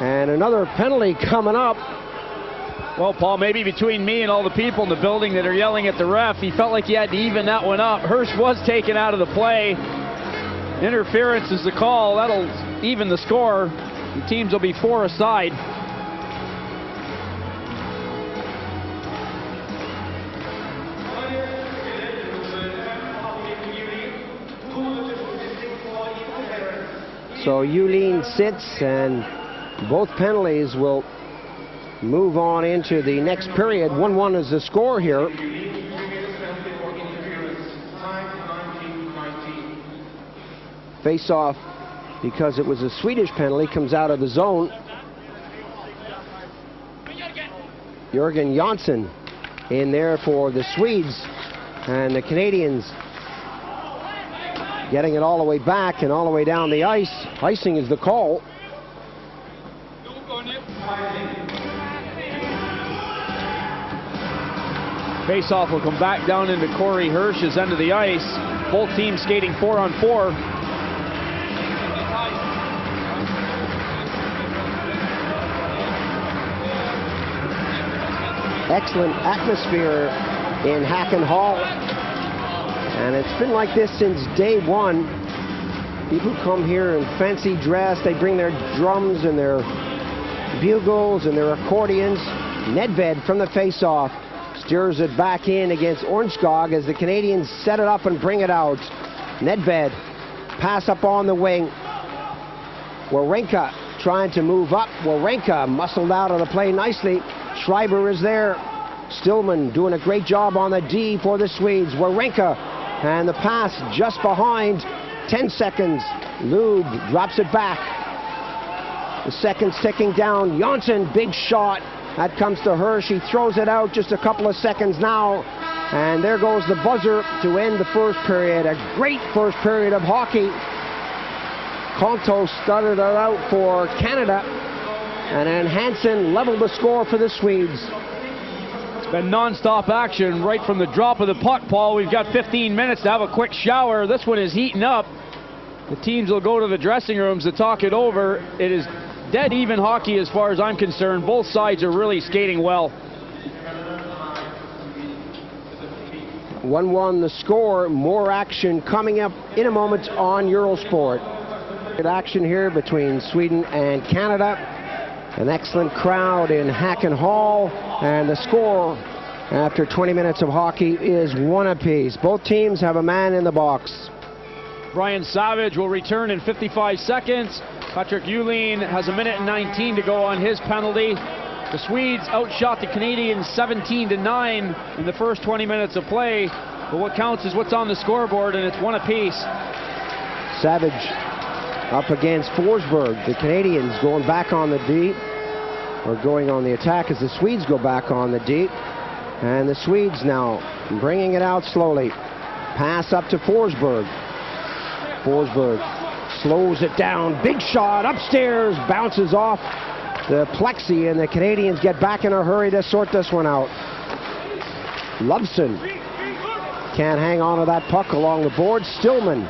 And another penalty coming up. Well, Paul, maybe between me and all the people in the building that are yelling at the ref, he felt like he had to even that one up. Hirsch was taken out of the play. Interference is the call. That'll even the score. The teams will be 4 aside. So Yulin sits, and both penalties will move on into the next period. 1-1 is the score here. Face-off, because it was a Swedish penalty, comes out of the zone. Jörgen Jansson in there for the Swedes, and the Canadians getting it all the way back and all the way down the ice. Icing is the call. Face-off will come back down into Corey Hirsch's end of the ice. Both teams skating 4-on-4. Excellent atmosphere in Hacken Hall, and it's been like this since day one. People come here in fancy dress. They bring their drums and their bugles and their accordions. Nedved from the face-off steers it back in against Ornskog as the Canadians set it up and bring it out. Nedved pass up on the wing. Wawrinka trying to move up. Wawrinka muscled out of the play nicely. Schreiber is there. Stillman doing a great job on the D for the Swedes. Wawrinka, and the pass just behind. 10 seconds. Lube drops it back. The seconds ticking down. Jansson, big shot. That comes to Hirsch. He throws it out. Just a couple of seconds now. And there goes the buzzer to end the first period. A great first period of hockey. Konto started it out for Canada. And then Hansen leveled the score for the Swedes. It's been non-stop action right from the drop of the puck, Paul. We've got 15 minutes to have a quick shower. This one is heating up. The teams will go to the dressing rooms to talk it over. It is dead even hockey as far as I'm concerned. Both sides are really skating well. 1-1 the score. More action coming up in a moment on Eurosport. Good action here between Sweden and Canada. An excellent crowd in Hacken Hall, and the score after 20 minutes of hockey is 1 apiece. Both teams have a man in the box. Brian Savage will return in 55 seconds. Patrick Yulin has 1:19 to go on his penalty. The Swedes outshot the Canadians 17-9 in the first 20 minutes of play. But what counts is what's on the scoreboard, and it's 1 apiece. Savage up against Forsberg. The Canadians going back on the D, or going on the attack as the Swedes go back on the D. And the Swedes now bringing it out slowly. Pass up to Forsberg. Forsberg slows it down. Big shot upstairs, bounces off the plexi, and the Canadians get back in a hurry to sort this one out. Lubson can't hang on to that puck along the board. Stillman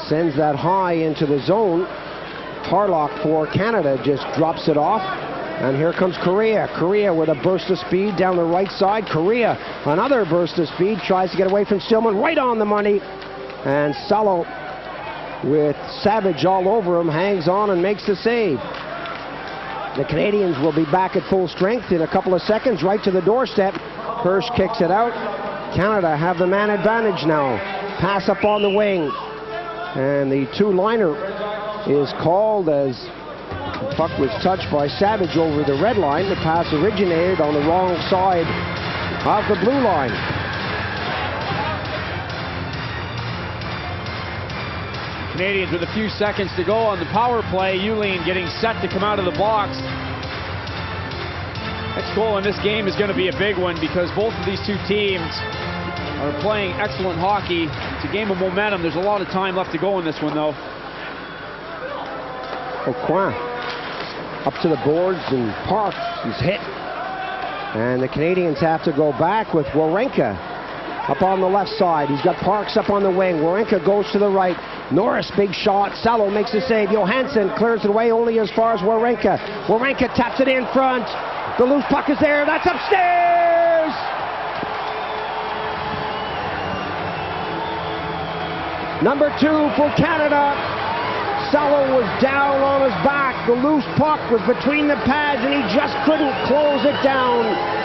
sends that high into the zone. Harlock for Canada just drops it off. And here comes Correa. Correa with a burst of speed down the right side. Correa, another burst of speed, tries to get away from Stillman. Right on the money. And Salo, with Savage all over him, hangs on and makes the save. The Canadians will be back at full strength in a couple of seconds, right to the doorstep. Hirsch kicks it out. Canada have the man advantage now. Pass up on the wing. And the two-liner is called as the puck was touched by Savage over the red line. The pass originated on the wrong side of the blue line. Canadians with a few seconds to go on the power play. Yulian getting set to come out of the box. Next goal in this game is going to be a big one because both of these two teams are playing excellent hockey. It's a game of momentum. There's a lot of time left to go in this one, though. Aucoin up to the boards, and Parks is hit. And the Canadians have to go back with Wawrinka up on the left side. He's got Parks up on the wing. Wawrinka goes to the right. Norris, big shot. Salo makes the save. Johansson clears it away only as far as Wawrinka. Wawrinka taps it in front. The loose puck is there. That's upstairs! Number 2 for Canada. Salo was down on his back. The loose puck was between the pads and he just couldn't close it down.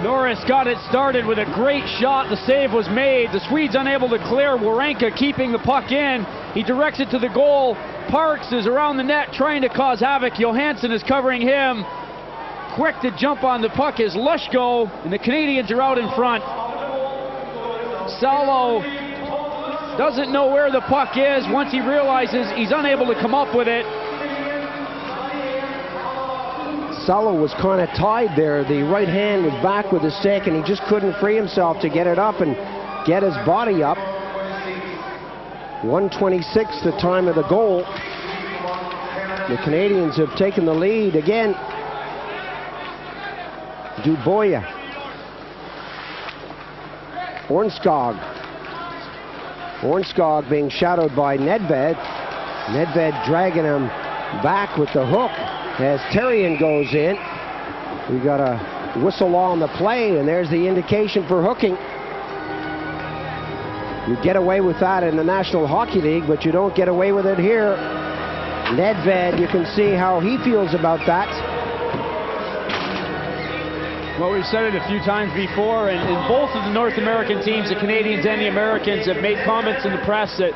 Norris got it started with a great shot. The save was made. The Swedes unable to clear. Wawrinka keeping the puck in. He directs it to the goal. Parks is around the net trying to cause havoc. Johansson is covering him. Quick to jump on the puck is Lushko, and the Canadians are out in front. Salo doesn't know where the puck is. Once he realizes he's unable to come up with it. Salo was kind of tied there. The right hand was back with the stick, and he just couldn't free himself to get it up and get his body up. 1:26 the time of the goal. The Canadians have taken the lead again. Dubois. Ornskog. Ornskog being shadowed by Nedved. Nedved dragging him back with the hook as Terrien goes in. We got a whistle on the play, and there's the indication for hooking. You get away with that in the National Hockey League, but you don't get away with it here. Nedved, you can see how he feels about that. Well, we've said it a few times before, and both of the North American teams, the Canadians and the Americans, have made comments in the press that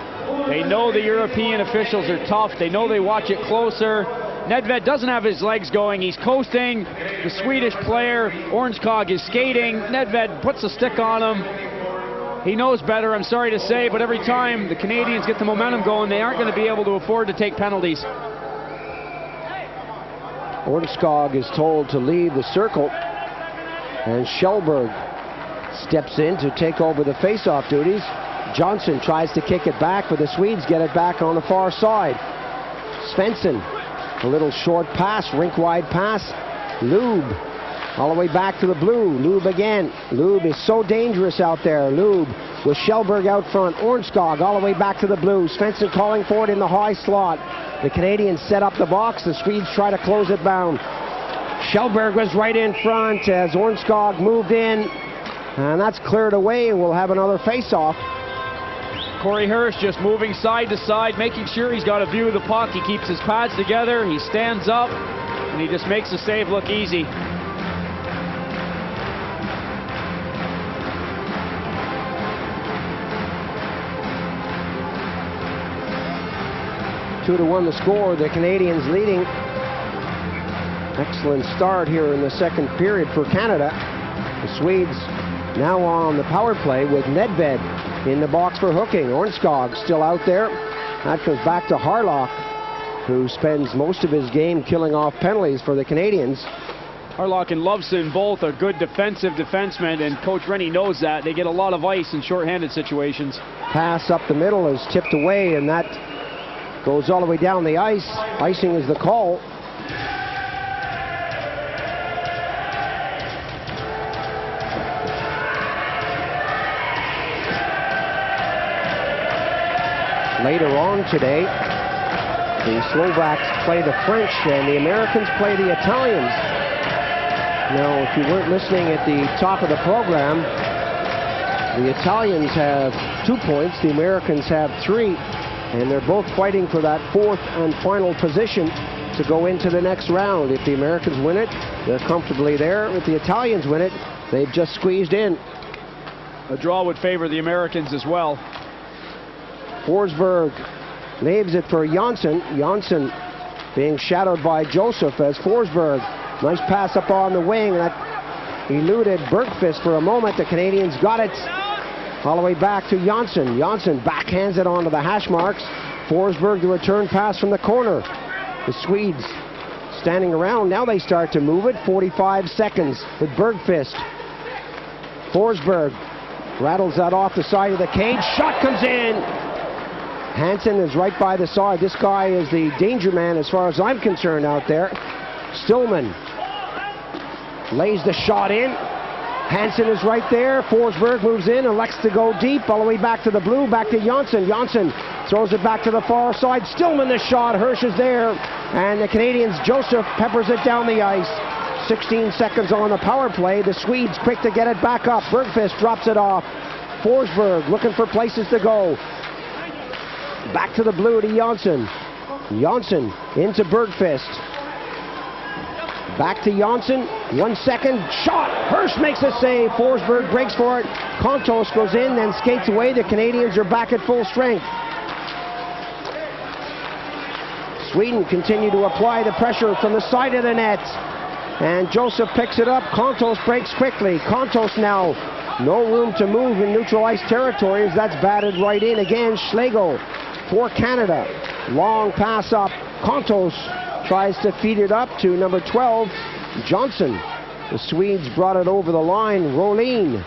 they know the European officials are tough. They know they watch it closer. Nedved doesn't have his legs going. He's coasting. The Swedish player, Ornskog, is skating. Nedved puts a stick on him. He knows better, I'm sorry to say, but every time the Canadians get the momentum going, they aren't going to be able to afford to take penalties. Ornskog is told to leave the circle, and Kjellberg steps in to take over the face-off duties. Johnson tries to kick it back, but the Swedes get it back on the far side. Svensson, a little short pass, rink-wide pass. Lube, all the way back to the blue. Lube again. Lube is so dangerous out there. Lube with Kjellberg out front. Ornskog all the way back to the blue. Svensson calling for it in the high slot. The Canadians set up the box. The Swedes try to close it down. Kjellberg was right in front as Ornskog moved in. And that's cleared away. We'll have another face-off. Corey Hirsch just moving side to side, making sure he's got a view of the puck. He keeps his pads together. He stands up, and he just makes the save look easy. Two to one the score. The Canadians leading. Excellent start here in the second period for Canada. The Swedes now on the power play with Nedved in the box for hooking. Ornskog still out there. That goes back to Harlock, who spends most of his game killing off penalties for the Canadians. Harlock and Loveson both are good defensive defensemen, and Coach Rennie knows that. They get a lot of ice in shorthanded situations. Pass up the middle is tipped away, and that goes all the way down the ice. Icing is the call. Later on today, the Slovaks play the French and the Americans play the Italians. Now, if you weren't listening at the top of the program, the Italians have 2 points, the Americans have 3, and they're both fighting for that fourth and final position to go into the next round. If the Americans win it, they're comfortably there. If the Italians win it, they've just squeezed in. A draw would favor the Americans as well. Forsberg leaves it for Janssen. Janssen being shadowed by Joseph as Forsberg. Nice pass up on the wing. That eluded Bergqvist for a moment. The Canadians got it All the way back to Janssen. Janssen backhands it onto the hash marks. Forsberg, the return pass from the corner. The Swedes standing around. Now they start to move it. 45 seconds with Bergqvist. Forsberg rattles that off the side of the cage. Shot comes in. Hansen is right by the side. This guy is the danger man as far as I'm concerned out there. Stillman lays the shot in. Hansen is right there. Forsberg moves in, elects to go deep, all the way back to the blue, back to Janssen. Janssen throws it back to the far side. Stillman the shot. Hirsch is there. And the Canadians, Joseph peppers it down the ice. 16 seconds on the power play. The Swedes quick to get it back up. Bergqvist drops it off. Forsberg looking for places to go. Back to the blue to Janssen. Janssen into Bergqvist. Back to Janssen. 1 second. Shot. Hirsch makes a save. Forsberg breaks for it. Kontos goes in, then skates away. The Canadians are back at full strength. Sweden continue to apply the pressure from the side of the net. And Joseph picks it up. Kontos breaks quickly. Kontos now. No room to move in neutral ice territory as that's batted right in. Again, Schlegel for Canada. Long pass up. Kontos tries to feed it up to number 12, Johnson. The Swedes brought it over the line. Rolin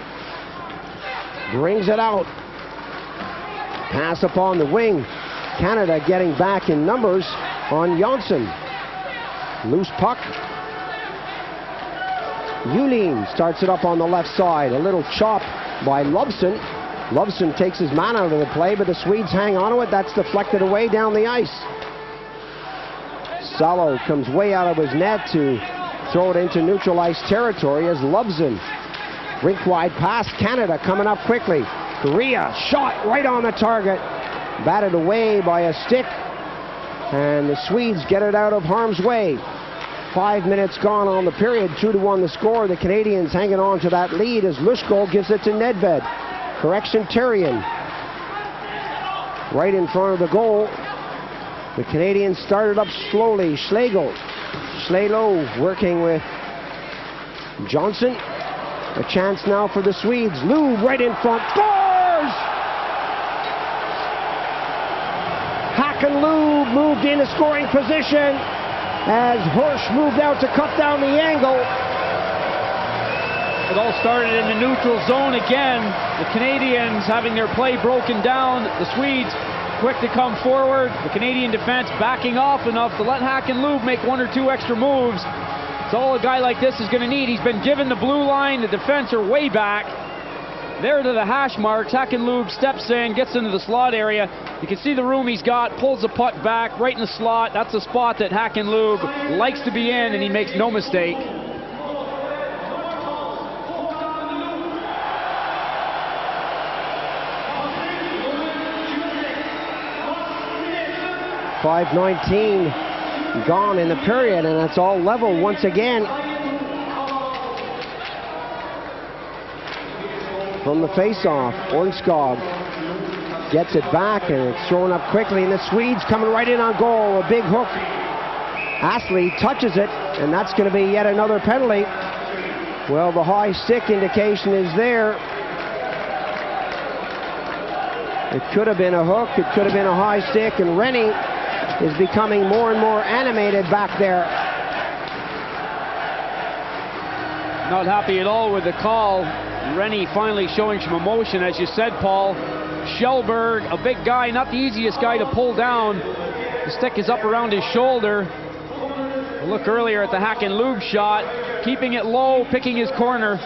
brings it out. Pass up on the wing. Canada getting back in numbers on Janssen. Loose puck. Julin starts it up on the left side. A little chop by Lubson. Lubson takes his man out of the play, but the Swedes hang on to it. That's deflected away down the ice. Salo comes way out of his net to throw it into neutral ice territory as Lubson. Rink-wide pass. Canada coming up quickly. Korea shot right on the target. Batted away by a stick. And the Swedes get it out of harm's way. 5 minutes gone on the period. 2-1 the score. The Canadians hanging on to that lead as Lushko gives it to Nedved. Correction, Terrien. Right in front of the goal. The Canadians started up slowly. Schlegel. Schlegel working with Johnson. A chance now for the Swedes. Lube right in front. Scores! Hakan Lube moved into scoring position as Hirsch moved out to cut down the angle. It all started in the neutral zone again. The Canadians having their play broken down. The Swedes quick to come forward. The Canadian defense backing off enough to let Hakan Lube make 1 or 2 extra moves. It's all a guy like this is going to need. He's been given the blue line. The defense are way back. There to the hash marks. Hakan Lube steps in, gets into the slot area. You can see the room he's got, pulls the puck back right in the slot. That's the spot that Hakan Lube likes to be in, and he makes no mistake. .519 gone in the period, and it's all level once again. From the face-off, Ornskog gets it back, and it's thrown up quickly, and the Swedes coming right in on goal. A big hook. Astley touches it, and that's going to be yet another penalty. Well, the high stick indication is there. It could have been a hook, it could have been a high stick, and Rennie is becoming more and more animated back there. Not happy at all with the call. Rennie finally showing some emotion, as you said, Paul. Schellberg, a big guy, not the easiest guy to pull down. The stick is up around his shoulder. Look earlier at the Hakan Lube shot, keeping it low, picking his corner.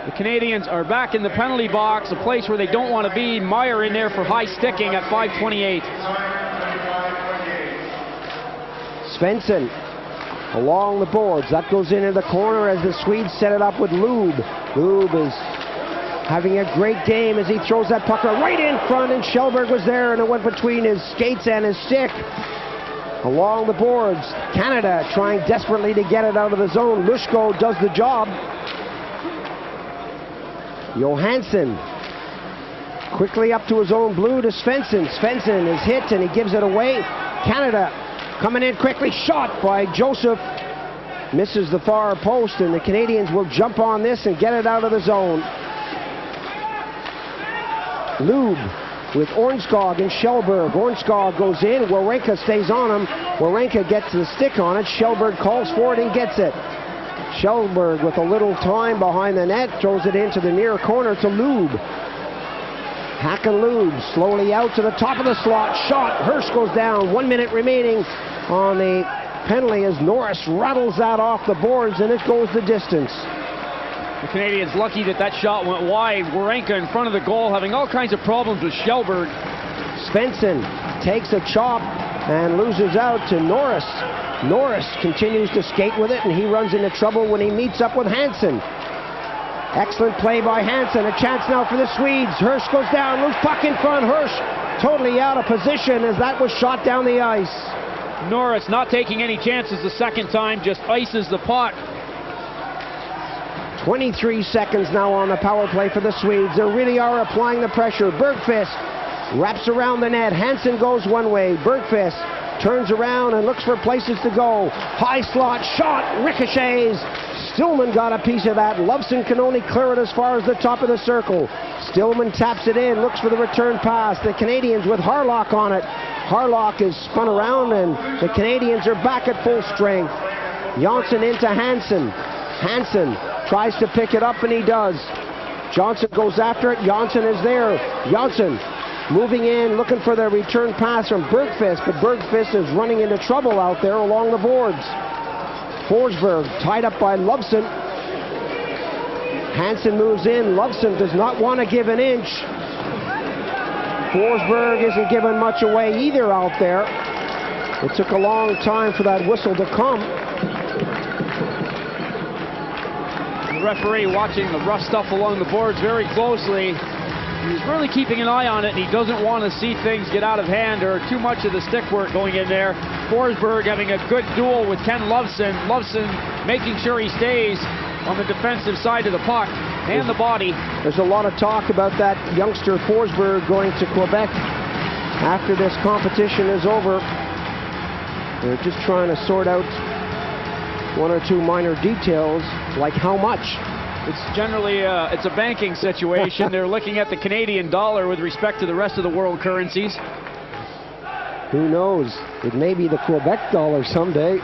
The Canadians are back in the penalty box, a place where they don't want to be. Meyer in there for high sticking at 5:28. Svensson along the boards. That goes into the corner as the Swedes set it up with Lube. Lube is having a great game as he throws that puck right in front, and Schellberg was there, and it went between his skates and his stick. Along the boards, Canada trying desperately to get it out of the zone. Lushko does the job. Johansson quickly up to his own blue to Svensson. Svensson is hit and he gives it away. Canada coming in quickly. Shot by Joseph. Misses the far post, and the Canadians will jump on this and get it out of the zone. Lube with Ornskog and Kjellberg. Ornskog goes in. Wawrinka stays on him. Wawrinka gets the stick on it. Kjellberg calls for it and gets it. Kjellberg with a little time behind the net throws it into the near corner to Lube. Hakan Lube slowly out to the top of the slot. Shot. Hirsch goes down. 1 minute remaining on the penalty as Norris rattles that off the boards and it goes the distance. The Canadians lucky that that shot went wide. Wawrinka in front of the goal having all kinds of problems with Kjellberg. Svensson takes a chop and loses out to Norris. Norris continues to skate with it and he runs into trouble when he meets up with Hansen. Excellent play by Hansen. A chance now for the Swedes. Hirsch goes down. Loose puck in front. Hirsch totally out of position as that was shot down the ice. Norris not taking any chances the second time, just ices the puck. 23 seconds now on the power play for the Swedes. They really are applying the pressure. Bergqvist wraps around the net. Hansen goes one way. Bergqvist turns around and looks for places to go. High slot shot, ricochets. Stillman got a piece of that. Loveson can only clear it as far as the top of the circle. Stillman taps it in, looks for the return pass. The Canadians with Harlock on it. Harlock is spun around and the Canadians are back at full strength. Johnson into Hansen. Hansen tries to pick it up and he does. Johnson goes after it. Johnson is there. Johnson moving in, looking for the return pass from Bergqvist, but Bergqvist is running into trouble out there along the boards. Forsberg tied up by Loveson. Hansen moves in. Loveson does not want to give an inch. Forsberg isn't giving much away either out there. It took a long time for that whistle to come. The referee watching the rough stuff along the boards very closely. He's really keeping an eye on it, and he doesn't want to see things get out of hand or too much of the stick work going in there. Forsberg having a good duel with Ken Loveson. Loveson making sure he stays on the defensive side of the puck and the body. There's a lot of talk about that youngster Forsberg going to Quebec after this competition is over. They're just trying to sort out one or two minor details, like how much. It's generally it's a banking situation. They're looking at the Canadian dollar with respect to the rest of the world currencies. Who knows? It may be the Quebec dollar someday.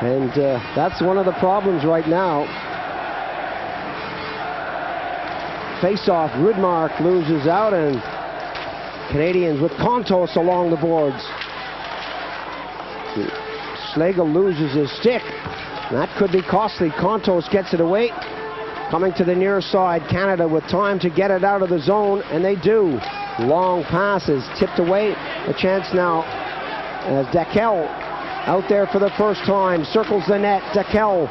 And that's one of the problems right now. Face-off, Rudmark loses out, and Canadians with Kontos along the boards. Schlegel loses his stick. That could be costly. Kontos gets it away. Coming to the near side, Canada with time to get it out of the zone, and they do. Long passes, tipped away. A chance now as Dekel out there for the first time, circles the net. Dekel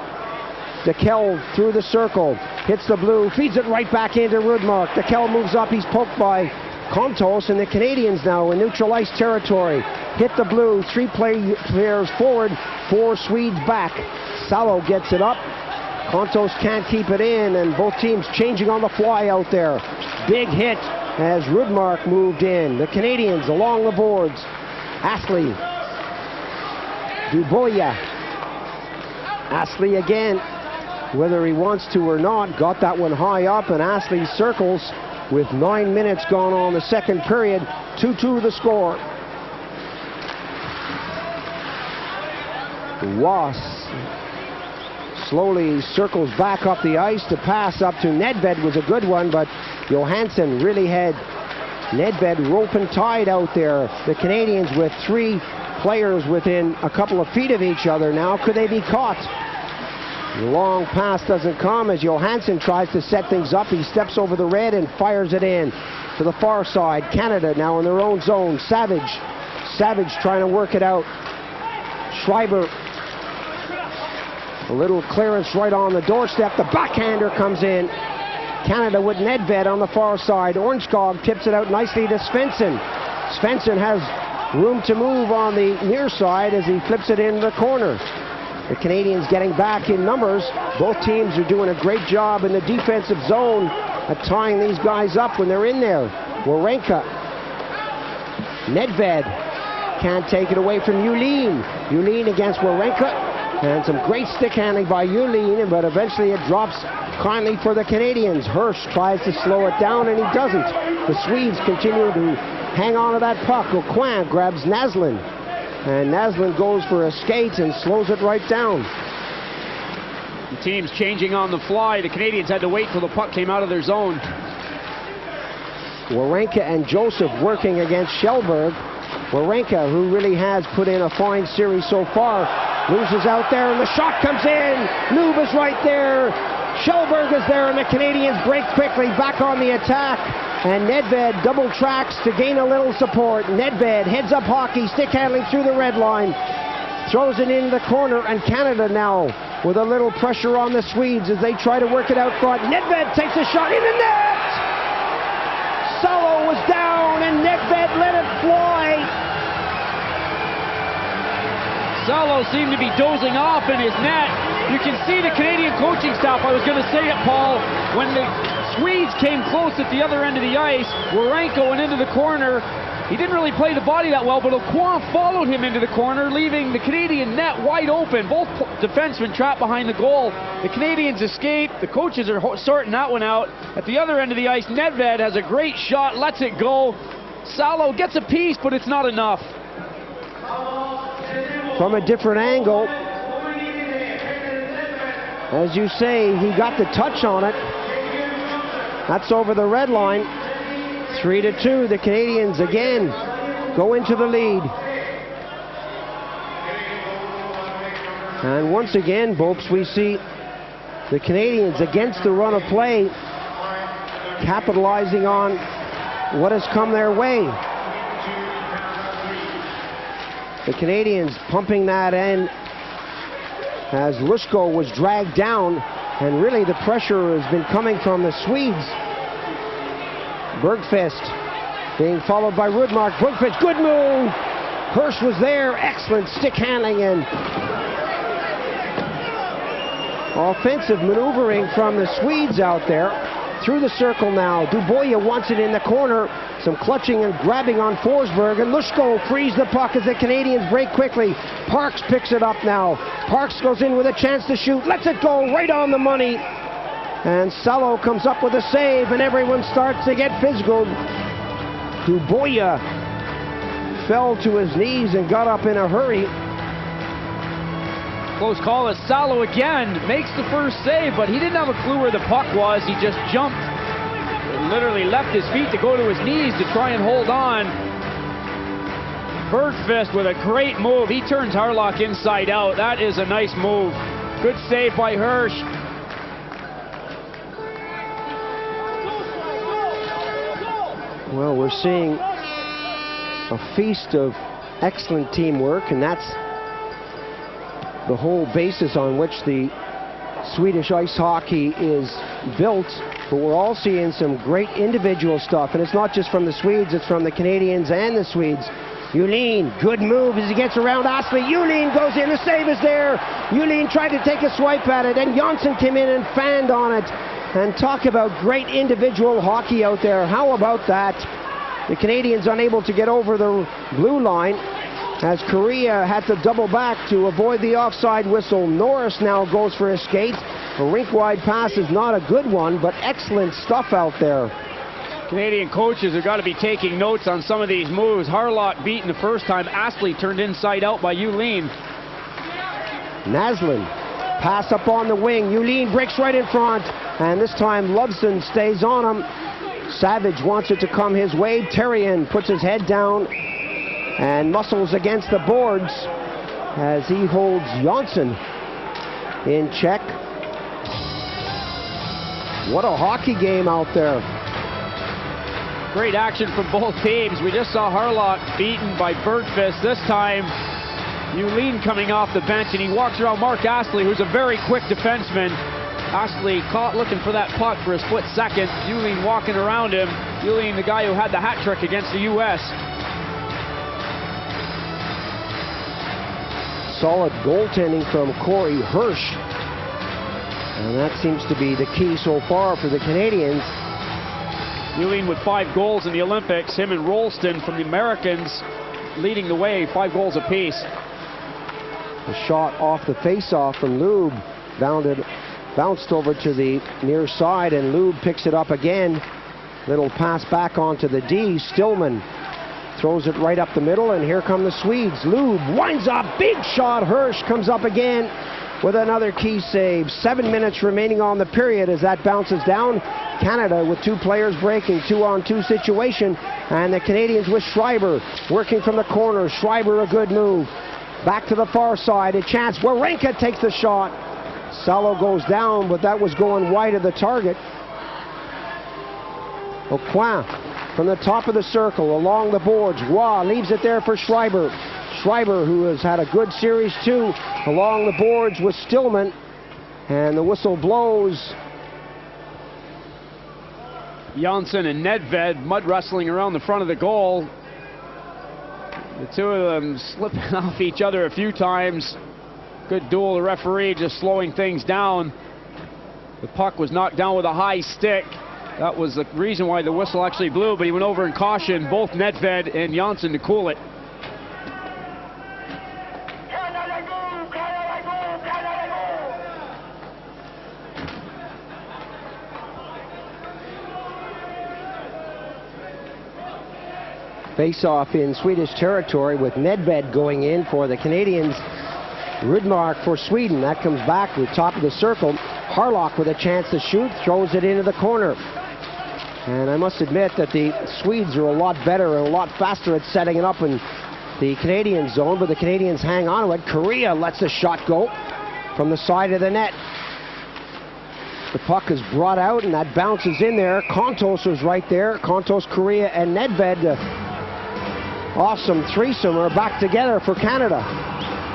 through the circle, hits the blue, feeds it right back into Rudmark. Dekel moves up, he's poked by Kontos, and the Canadians now in neutral ice territory. Hit the blue, three players forward, four Swedes back. Salo gets it up. Kontos can't keep it in, and both teams changing on the fly out there. Big hit as Rudmark moved in. The Canadians along the boards. Astley. Duboya. Astley again, whether he wants to or not, got that one high up, and Astley circles with 9 minutes gone on the second period. 2-2 the score. Wass slowly circles back up the ice. The pass up to Nedved was a good one, but Johansson really had Nedved rope and tied out there. The Canadians with three players within a couple of feet of each other now. Could they be caught? The long pass doesn't come as Johansson tries to set things up. He steps over the red and fires it in to the far side. Canada now in their own zone. Savage trying to work it out. Schreiber. A little clearance right on the doorstep. The backhander comes in. Canada with Nedved on the far side. Ornskog tips it out nicely to Svensson. Svensson has room to move on the near side as he flips it in the corner. The Canadians getting back in numbers. Both teams are doing a great job in the defensive zone at tying these guys up when they're in there. Wawrinka. Nedved can't take it away from Yulin. Yulin against Wawrinka. And some great stick handling by Yulin, but eventually it drops kindly for the Canadians. Hirsch tries to slow it down, and he doesn't. The Swedes continue to hang on to that puck. Aucoin grabs Naslund, and Naslund goes for a skate and slows it right down. The team's changing on the fly. The Canadians had to wait till the puck came out of their zone. Warenka and Joseph working against Kjellberg. Warenka, who really has put in a fine series so far, loses out there, and the shot comes in. Noob is right there. Kjellberg is there, and the Canadians break quickly back on the attack. And Nedved double tracks to gain a little support. Nedved heads up hockey, stick handling through the red line. Throws it in the corner, and Canada now with a little pressure on the Swedes as they try to work it out front. Nedved takes a shot in the net! Salo was down, and Nedved let it fly. Salo seemed to be dozing off in his net. You can see the Canadian coaching staff. I was going to say it, Paul. When the Swedes came close at the other end of the ice, Warenka went into the corner. He didn't really play the body that well, but Aucoin followed him into the corner, leaving the Canadian net wide open. Both defensemen trapped behind the goal. The Canadians escape. The coaches are sorting that one out. At the other end of the ice, Nedved has a great shot, lets it go. Salo gets a piece, but it's not enough. From a different angle, as you say, he got the touch on it. That's over the red line. 3-2, the Canadians again go into the lead. And once again, Bopes, we see the Canadians against the run of play, capitalizing on what has come their way. The Canadians pumping that in as Lushko was dragged down, and really the pressure has been coming from the Swedes. Bergqvist being followed by Rudmark. Bergqvist, good move. Hirsch was there, excellent stick handling and offensive maneuvering from the Swedes out there. Through the circle now. Dubois wants it in the corner. Some clutching and grabbing on Forsberg, and Lushko frees the puck as the Canadians break quickly. Parks picks it up now. Parks goes in with a chance to shoot, lets it go right on the money. And Salo comes up with a save, and everyone starts to get physical. Dubois fell to his knees and got up in a hurry. Close call as Salo again makes the first save, but he didn't have a clue where the puck was. He just jumped, literally left his feet to go to his knees to try and hold on. Bergqvist with a great move. He turns Harlock inside out. That is a nice move. Good save by Hirsch. Well, we're seeing a feast of excellent teamwork, and that's the whole basis on which the Swedish ice hockey is built. But we're all seeing some great individual stuff, and it's not just from the Swedes, it's from the Canadians and the Swedes. Yulin, good move as he gets around Astley. Yulin goes in, the save is there. Yulin tried to take a swipe at it, and Jonsson came in and fanned on it. And talk about great individual hockey out there. How about that? The Canadians unable to get over the blue line as Korea had to double back to avoid the offside whistle. Norris now goes for a skate. A rink-wide pass is not a good one, but excellent stuff out there. Canadian coaches have got to be taking notes on some of these moves. Harlock beaten the first time. Astley turned inside out by Yulin. Naslund, pass up on the wing. Yulin breaks right in front, and this time Loveson stays on him. Savage wants it to come his way. Terrien puts his head down and muscles against the boards as he holds Jonsson in check. What a hockey game out there. Great action from both teams. We just saw Harlock beaten by Bergqvist. This time, Yulin coming off the bench, and he walks around Mark Astley, who's a very quick defenseman. Astley caught looking for that puck for a split second. Yulin walking around him. Yulin, the guy who had the hat trick against the U.S. Solid goaltending from Corey Hirsch. And that seems to be the key so far for the Canadians. Yulin with 5 goals in the Olympics. Him and Rolston from the Americans leading the way, 5 goals apiece. A shot off the face-off from Lube. Bounced over to the near side, and Lube picks it up again. Little pass back onto the D. Stillman throws it right up the middle, and here come the Swedes. Lube winds up, big shot. Hirsch comes up again with another key save. 7 minutes remaining on the period as that bounces down. Canada with 2 players breaking, 2-on-2 situation, and the Canadians with Schreiber working from the corner. Schreiber, a good move. Back to the far side, a chance. Warenka takes the shot. Salo goes down, but that was going wide of the target. Aucoin from the top of the circle, along the boards. Roy leaves it there for Schreiber. Schreiber, who has had a good series too, along the boards with Stillman. And the whistle blows. Janssen and Nedved mud wrestling around the front of the goal. The two of them slipping off each other a few times. Good duel, the referee just slowing things down. The puck was knocked down with a high stick. That was the reason why the whistle actually blew, but he went over and cautioned both Nedved and Janssen to cool it. Face-off in Swedish territory with Nedved going in for the Canadians. Rudmark for Sweden. That comes back with top of the circle. Harlock with a chance to shoot, throws it into the corner. And I must admit that the Swedes are a lot better and a lot faster at setting it up in the Canadian zone, but the Canadians hang on to it. Correa lets the shot go from the side of the net. The puck is brought out and that bounces in there. Kontos was right there. Kontos, Correa, and Nedved. Awesome threesome are back together for Canada.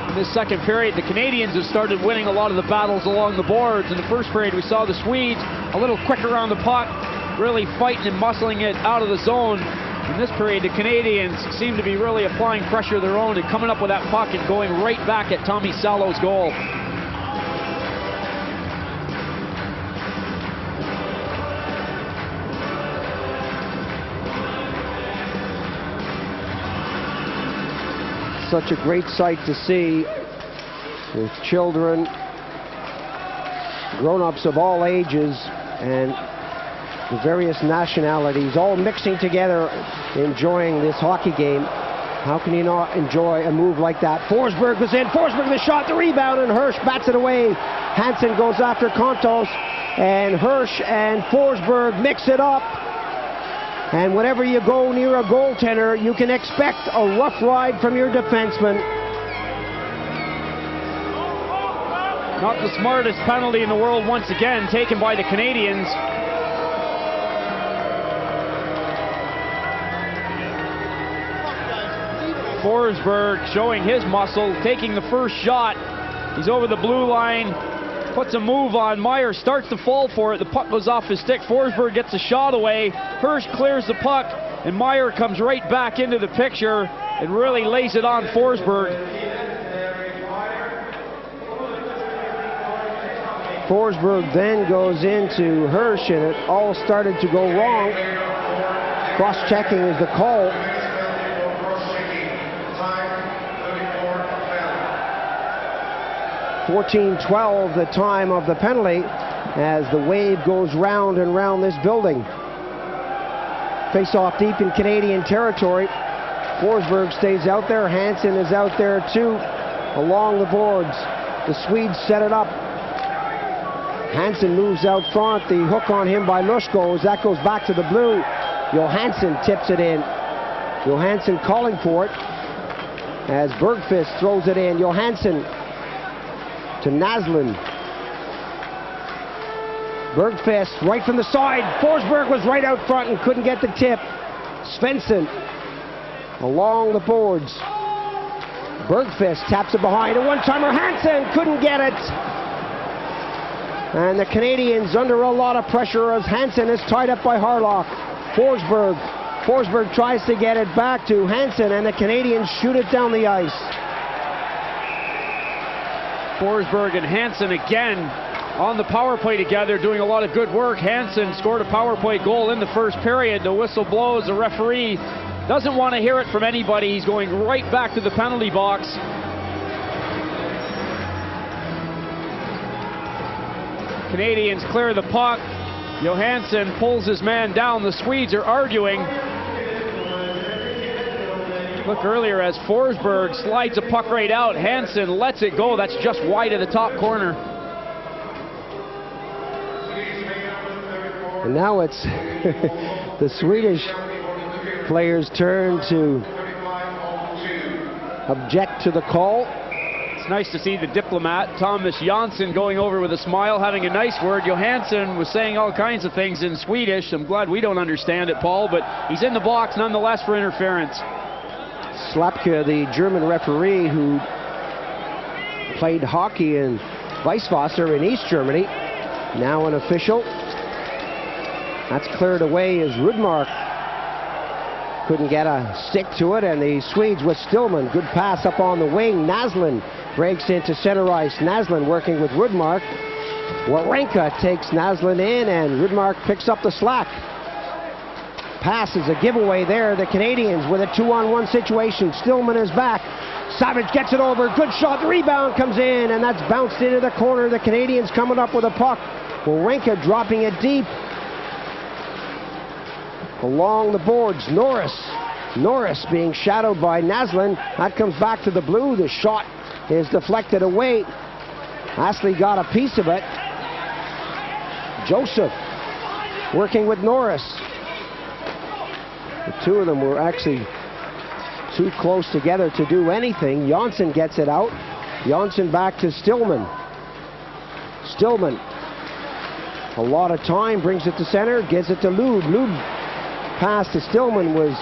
In this second period, the Canadians have started winning a lot of the battles along the boards. In the first period, we saw the Swedes a little quicker on the puck, really fighting and muscling it out of the zone. In this period, the Canadians seem to be really applying pressure of their own and coming up with that puck and going right back at Tommy Salo's goal. Such a great sight to see, with children, grown-ups of all ages, and the various nationalities all mixing together, enjoying this hockey game. How can you not enjoy a move like that? Forsberg was in. Forsberg the shot, the rebound, and Hirsch bats it away. Hansen goes after Kontos, and Hirsch and Forsberg mix it up. And whenever you go near a goaltender, you can expect a rough ride from your defenseman. Not the smartest penalty in the world once again, taken by the Canadians. Forsberg showing his muscle, taking the first shot. He's over the blue line, puts a move on. Meyer starts to fall for it. The puck goes off his stick. Forsberg gets a shot away. Hirsch clears the puck, and Meyer comes right back into the picture and really lays it on Forsberg. Forsberg then goes into Hirsch, and it all started to go wrong. Cross-checking is the call. .14-12 the time of the penalty as the wave goes round and round this building. Face-off deep in Canadian territory. Forsberg stays out there. Hansen is out there too along the boards. The Swedes set it up. Hansen moves out front. The hook on him by Lushko as that goes back to the blue. Johansson tips it in. Johansson calling for it as Bergqvist throws it in. Johansson to Naslund. Bergqvist right from the side. Forsberg was right out front and couldn't get the tip. Svensson along the boards. Bergqvist taps it behind. A one-timer. Hansen couldn't get it. And the Canadians under a lot of pressure as Hansen is tied up by Harlock. Forsberg tries to get it back to Hansen, and the Canadians shoot it down the ice. Forsberg and Hansen again on the power play together, doing a lot of good work. Hansen scored a power play goal in the first period. The whistle blows. The referee doesn't want to hear it from anybody. He's going right back to the penalty box. Canadians clear the puck. Johansson pulls his man down. The Swedes are arguing. Look earlier as Forsberg slides a puck right out. Hansen lets it go. That's just wide of the top corner. And now it's the Swedish players' turn to object to the call. It's nice to see the diplomat, Thomas Jansson, going over with a smile, having a nice word. Johansson was saying all kinds of things in Swedish. I'm glad we don't understand it, Paul, but he's in the box nonetheless for interference. Slapke, the German referee who played hockey in Weisswasser in East Germany, now an official. That's cleared away as Rudmark couldn't get a stick to it, and the Swedes with Stillman. Good pass up on the wing. Naslund breaks into center ice. Naslund working with Rudmark. Warenka takes Naslund in, and Rudmark picks up the slack. Pass is a giveaway there. The Canadians with a 2-on-1 situation. Stillman is back. Savage gets it over. Good shot. The rebound comes in, and that's bounced into the corner. The Canadians coming up with a puck. Warenka dropping it deep. Along the boards, Norris being shadowed by Naslund. That comes back to the blue. The shot is deflected away. Astley got a piece of it. Joseph working with Norris. The two of them were actually too close together to do anything. Jansson gets it out. Jansson back to Stillman. Stillman, a lot of time, brings it to center, gives it to Lube. Lube pass to Stillman was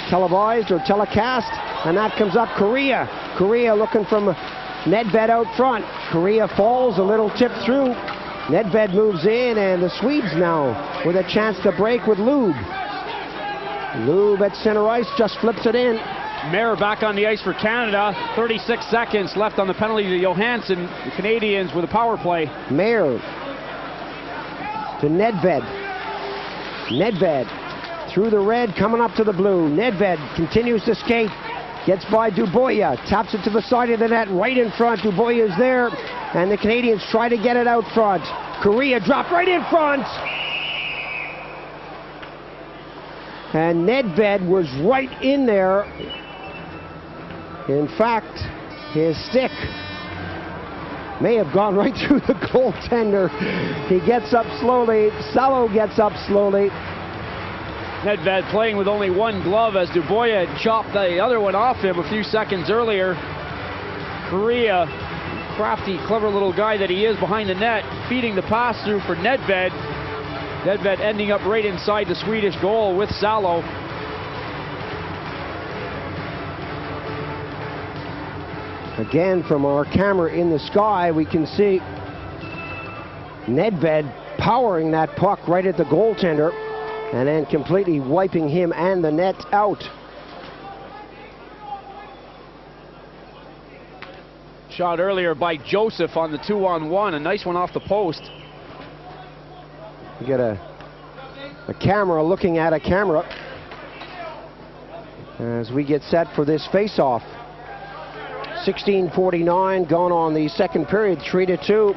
televised or telecast, and that comes up Correa. Correa looking from Nedved out front. Correa falls, a little tip through. Nedved moves in, and the Swedes now with a chance to break with Lube. Lube at center ice just flips it in. Mayer back on the ice for Canada. 36 seconds left on the penalty to Johansson. The Canadians with a power play. Mayer to Nedved. Nedved through the red, coming up to the blue. Nedved continues to skate, gets by Dubois, taps it to the side of the net, right in front. Dubois is there, and the Canadians try to get it out front. Correa dropped right in front. And Nedved was right in there. In fact, his stick may have gone right through the goaltender. He gets up slowly. Salo gets up slowly. Nedved playing with only one glove as Dubois had chopped the other one off him a few seconds earlier. Correa, crafty, clever little guy that he is behind the net, feeding the pass through for Nedved. Nedved ending up right inside the Swedish goal with Salo. Again, from our camera in the sky, we can see Nedved powering that puck right at the goaltender, and then completely wiping him and the net out. Shot earlier by Joseph on the 2-on-1. A nice one off the post. You get a camera looking at a camera as we get set for this face-off. 16:49 gone on the second period, 3-2.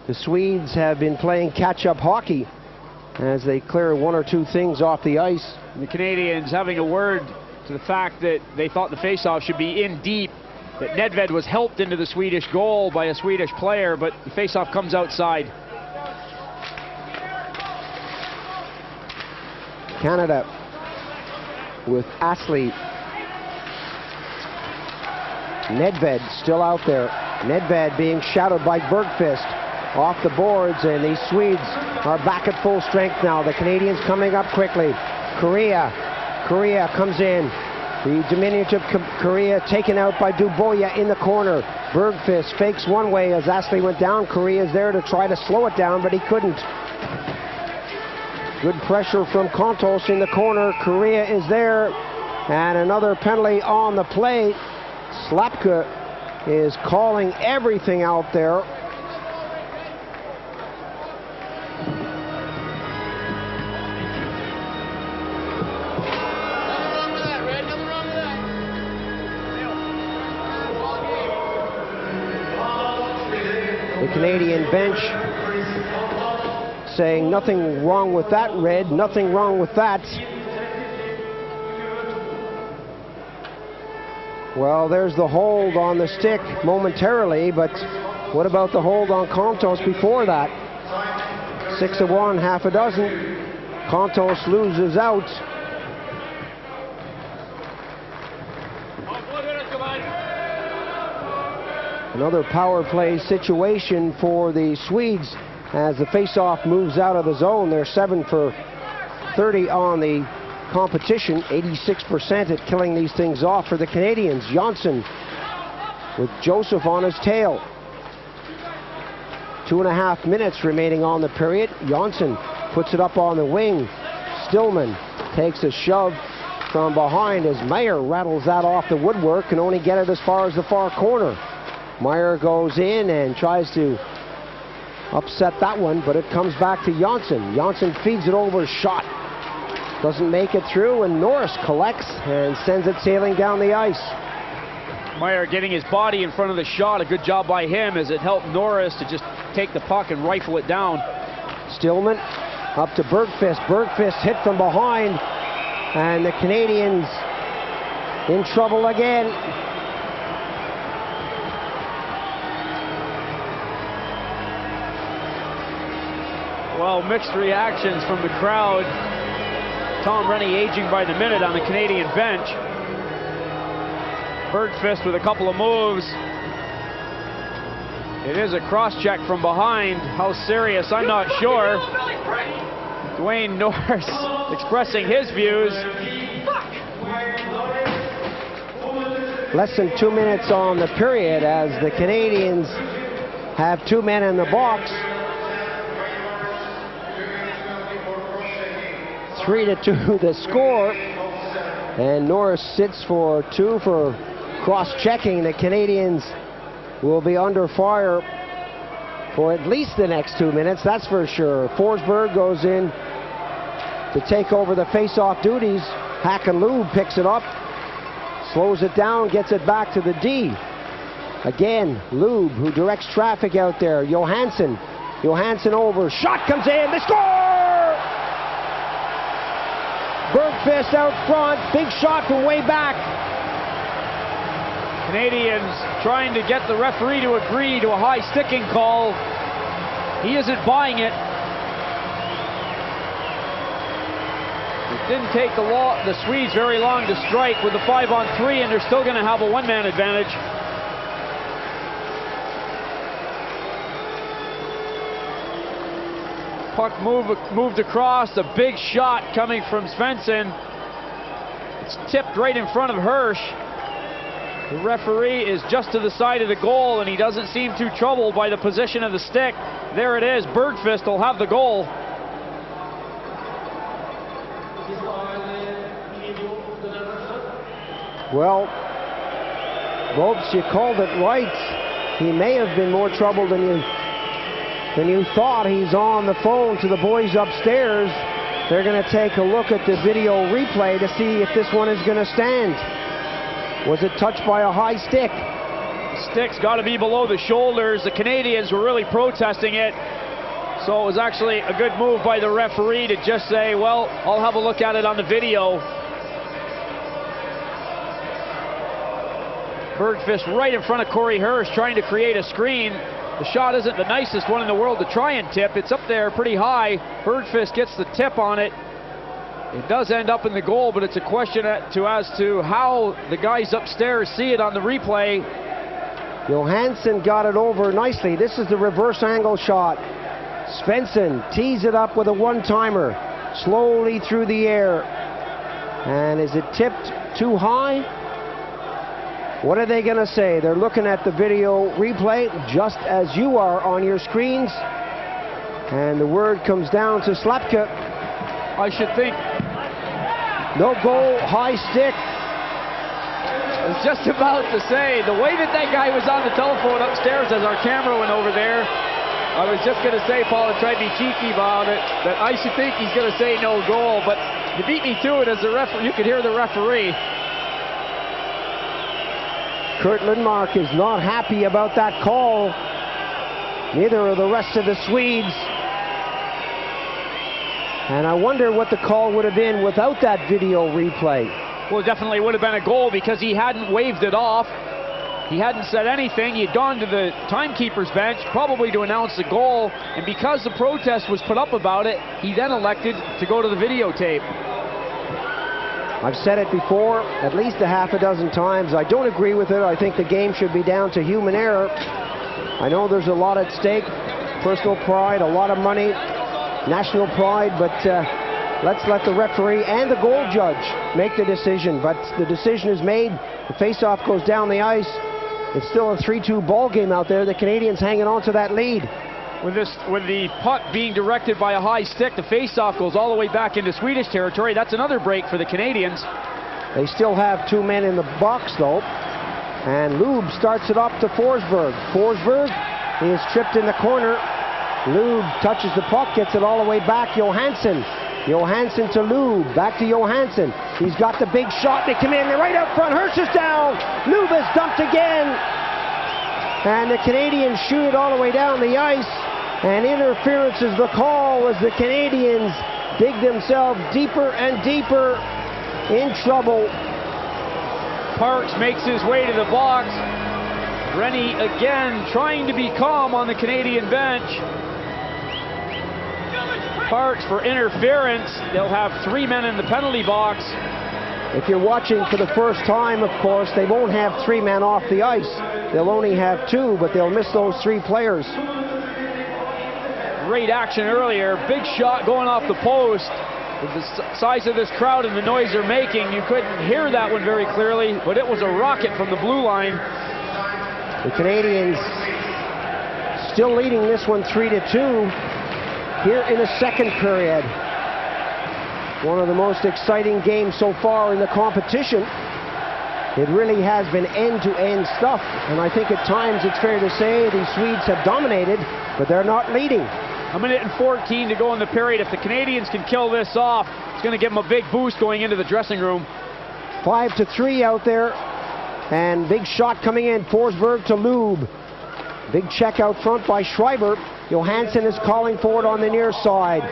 The Swedes have been playing catch-up hockey as they clear one or two things off the ice. The Canadians having a word to the fact that they thought the face-off should be in deep, that Nedved was helped into the Swedish goal by a Swedish player, but the face-off comes outside. Canada with Astley. Nedved still out there. Nedved being shadowed by Bergqvist off the boards, and these Swedes are back at full strength now. The Canadians coming up quickly. Correa comes in. The diminutive Correa taken out by Dubois in the corner. Bergqvist fakes one way as Astley went down. Correa is there to try to slow it down, but he couldn't. Good pressure from Kontos in the corner. Correa is there, and another penalty on the play. Slapke is calling everything out there. The Canadian bench saying nothing wrong with that, Red, nothing wrong with that. Well, there's the hold on the stick momentarily, but what about the hold on Kontos before that? 6-1, half a dozen. Kontos loses out. Another power play situation for the Swedes as the face-off moves out of the zone. They're 7 for 30 on the competition, 86% at killing these things off for the Canadians. Janssen with Joseph on his tail. 2.5 minutes remaining on the period. Janssen puts it up on the wing. Stillman takes a shove from behind as Meyer rattles that off the woodwork and only get it as far as the far corner. Meyer goes in and tries to upset that one, but it comes back to Janssen. Janssen feeds it over, shot. Doesn't make it through, and Norris collects and sends it sailing down the ice. Meyer getting his body in front of the shot. A good job by him as it helped Norris to just take the puck and rifle it down. Stillman up to Bergqvist. Bergqvist hit from behind, and the Canadians in trouble again. Well, mixed reactions from the crowd. Tom Rennie aging by the minute on the Canadian bench. Bergqvist with a couple of moves. It is a cross-check from behind. How serious, I'm not sure. Dwayne Norris expressing his views. Less than 2 minutes on the period as the Canadians have 2 men in the box. 3-2 the score, and Norris sits for 2 for cross-checking. The Canadians will be under fire for at least the next 2 minutes, that's for sure. Forsberg goes in to take over the face-off duties. Hakanloob picks it up, slows it down, gets it back to the D. Again, Loob, who directs traffic out there. Johansson over, shot comes in, they score! Bergqvist out front, big shot from way back. Canadians trying to get the referee to agree to a high sticking call. He isn't buying it. It didn't take the Swedes very long to strike with the 5-on-3, and they're still going to have a one-man advantage. Puck moved across, a big shot coming from Svensson. It's tipped right in front of Hirsch. The referee is just to the side of the goal, and he doesn't seem too troubled by the position of the stick. There it is. Bergqvist will have the goal. Well, Ropes, you called it right. He may have been more troubled than you thought. He's on the phone to the boys upstairs. They're going to take a look at the video replay to see if this one is going to stand. Was it touched by a high stick? The stick's got to be below the shoulders. The Canadians were really protesting it. So it was actually a good move by the referee to just say, well, I'll have a look at it on the video. Bergqvist right in front of Corey Hirsch trying to create a screen. The shot isn't the nicest one in the world to try and tip. It's up there pretty high. Bergqvist gets the tip on it. It does end up in the goal, but it's a question as to how the guys upstairs see it on the replay. Johansson got it over nicely. This is the reverse angle shot. Svensson tees it up with a one-timer, slowly through the air. And is it tipped too high? What are they going to say? They're looking at the video replay just as you are on your screens. And the word comes down to Slapka. I should think. No goal, high stick. I was just about to say, the way that guy was on the telephone upstairs as our camera went over there, I was just going to say, Paul, and try to be cheeky about it, that I should think he's going to say no goal, but you beat me to it as the referee. You could hear the referee. Kurt Lindmark is not happy about that call. Neither are the rest of the Swedes. And I wonder what the call would have been without that video replay. Well, it definitely would have been a goal because he hadn't waved it off. He hadn't said anything. He had gone to the timekeeper's bench, probably to announce the goal. And because the protest was put up about it, he then elected to go to the videotape. I've said it before, at least a half a dozen times. I don't agree with it. I think the game should be down to human error. I know there's a lot at stake, personal pride, a lot of money, national pride, but let's let the referee and the goal judge make the decision. But the decision is made. The face-off goes down the ice. It's still a 3-2 ball game out there. The Canadians hanging on to that lead. With the puck being directed by a high stick, the face-off goes all the way back into Swedish territory. That's another break for the Canadians. They still have 2 men in the box, though. And Lube starts it up to Forsberg. Forsberg is tripped in the corner. Lube touches the puck, gets it all the way back. Johansson. Johansson to Lube. Back to Johansson. He's got the big shot. They come in. They're right up front. Hirsch is down. Lube is dumped again. And the Canadians shoot it all the way down the ice. And interference is the call as the Canadians dig themselves deeper and deeper in trouble. Parks makes his way to the box. Rennie again trying to be calm on the Canadian bench. Parks for interference. They'll have 3 men in the penalty box. If you're watching for the first time, of course, they won't have 3 men off the ice. They'll only have 2, but they'll miss those 3 players. Great action earlier. Big shot going off the post. With the size of this crowd and the noise they're making, you couldn't hear that one very clearly, but it was a rocket from the blue line. The Canadians still leading this one 3-2 here in the second period. One of the most exciting games so far in the competition. It really has been end-to-end stuff, and I think at times it's fair to say the Swedes have dominated, but they're not leading. A minute and 14 to go in the period. If the Canadians can kill this off, it's going to give them a big boost going into the dressing room. 5-3 out there, and big shot coming in. Forsberg to Lube. Big check out front by Schreiber. Johansson is calling for it on the near side.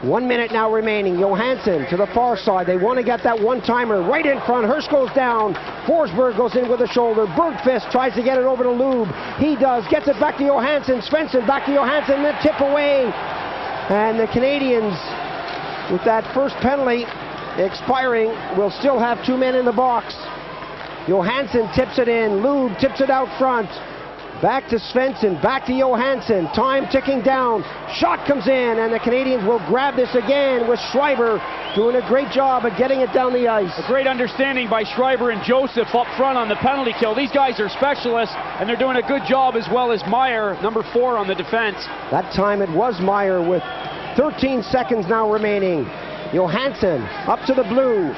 1 minute now remaining. Johansson to the far side. They want to get that one-timer right in front. Hirsch goes down. Forsberg goes in with a shoulder. Bergqvist tries to get it over to Lube. He does. Gets it back to Johansson. Svensson back to Johansson. Then tip away. And the Canadians, with that first penalty expiring, will still have 2 men in the box. Johansson tips it in. Lube tips it out front. Back to Svensson, back to Johansson, time ticking down, shot comes in, and the Canadians will grab this again with Schreiber doing a great job of getting it down the ice. A great understanding by Schreiber and Joseph up front on the penalty kill. These guys are specialists, and they're doing a good job, as well as Meyer, number 4 on the defense. That time it was Meyer with 13 seconds now remaining. Johansson up to the blue.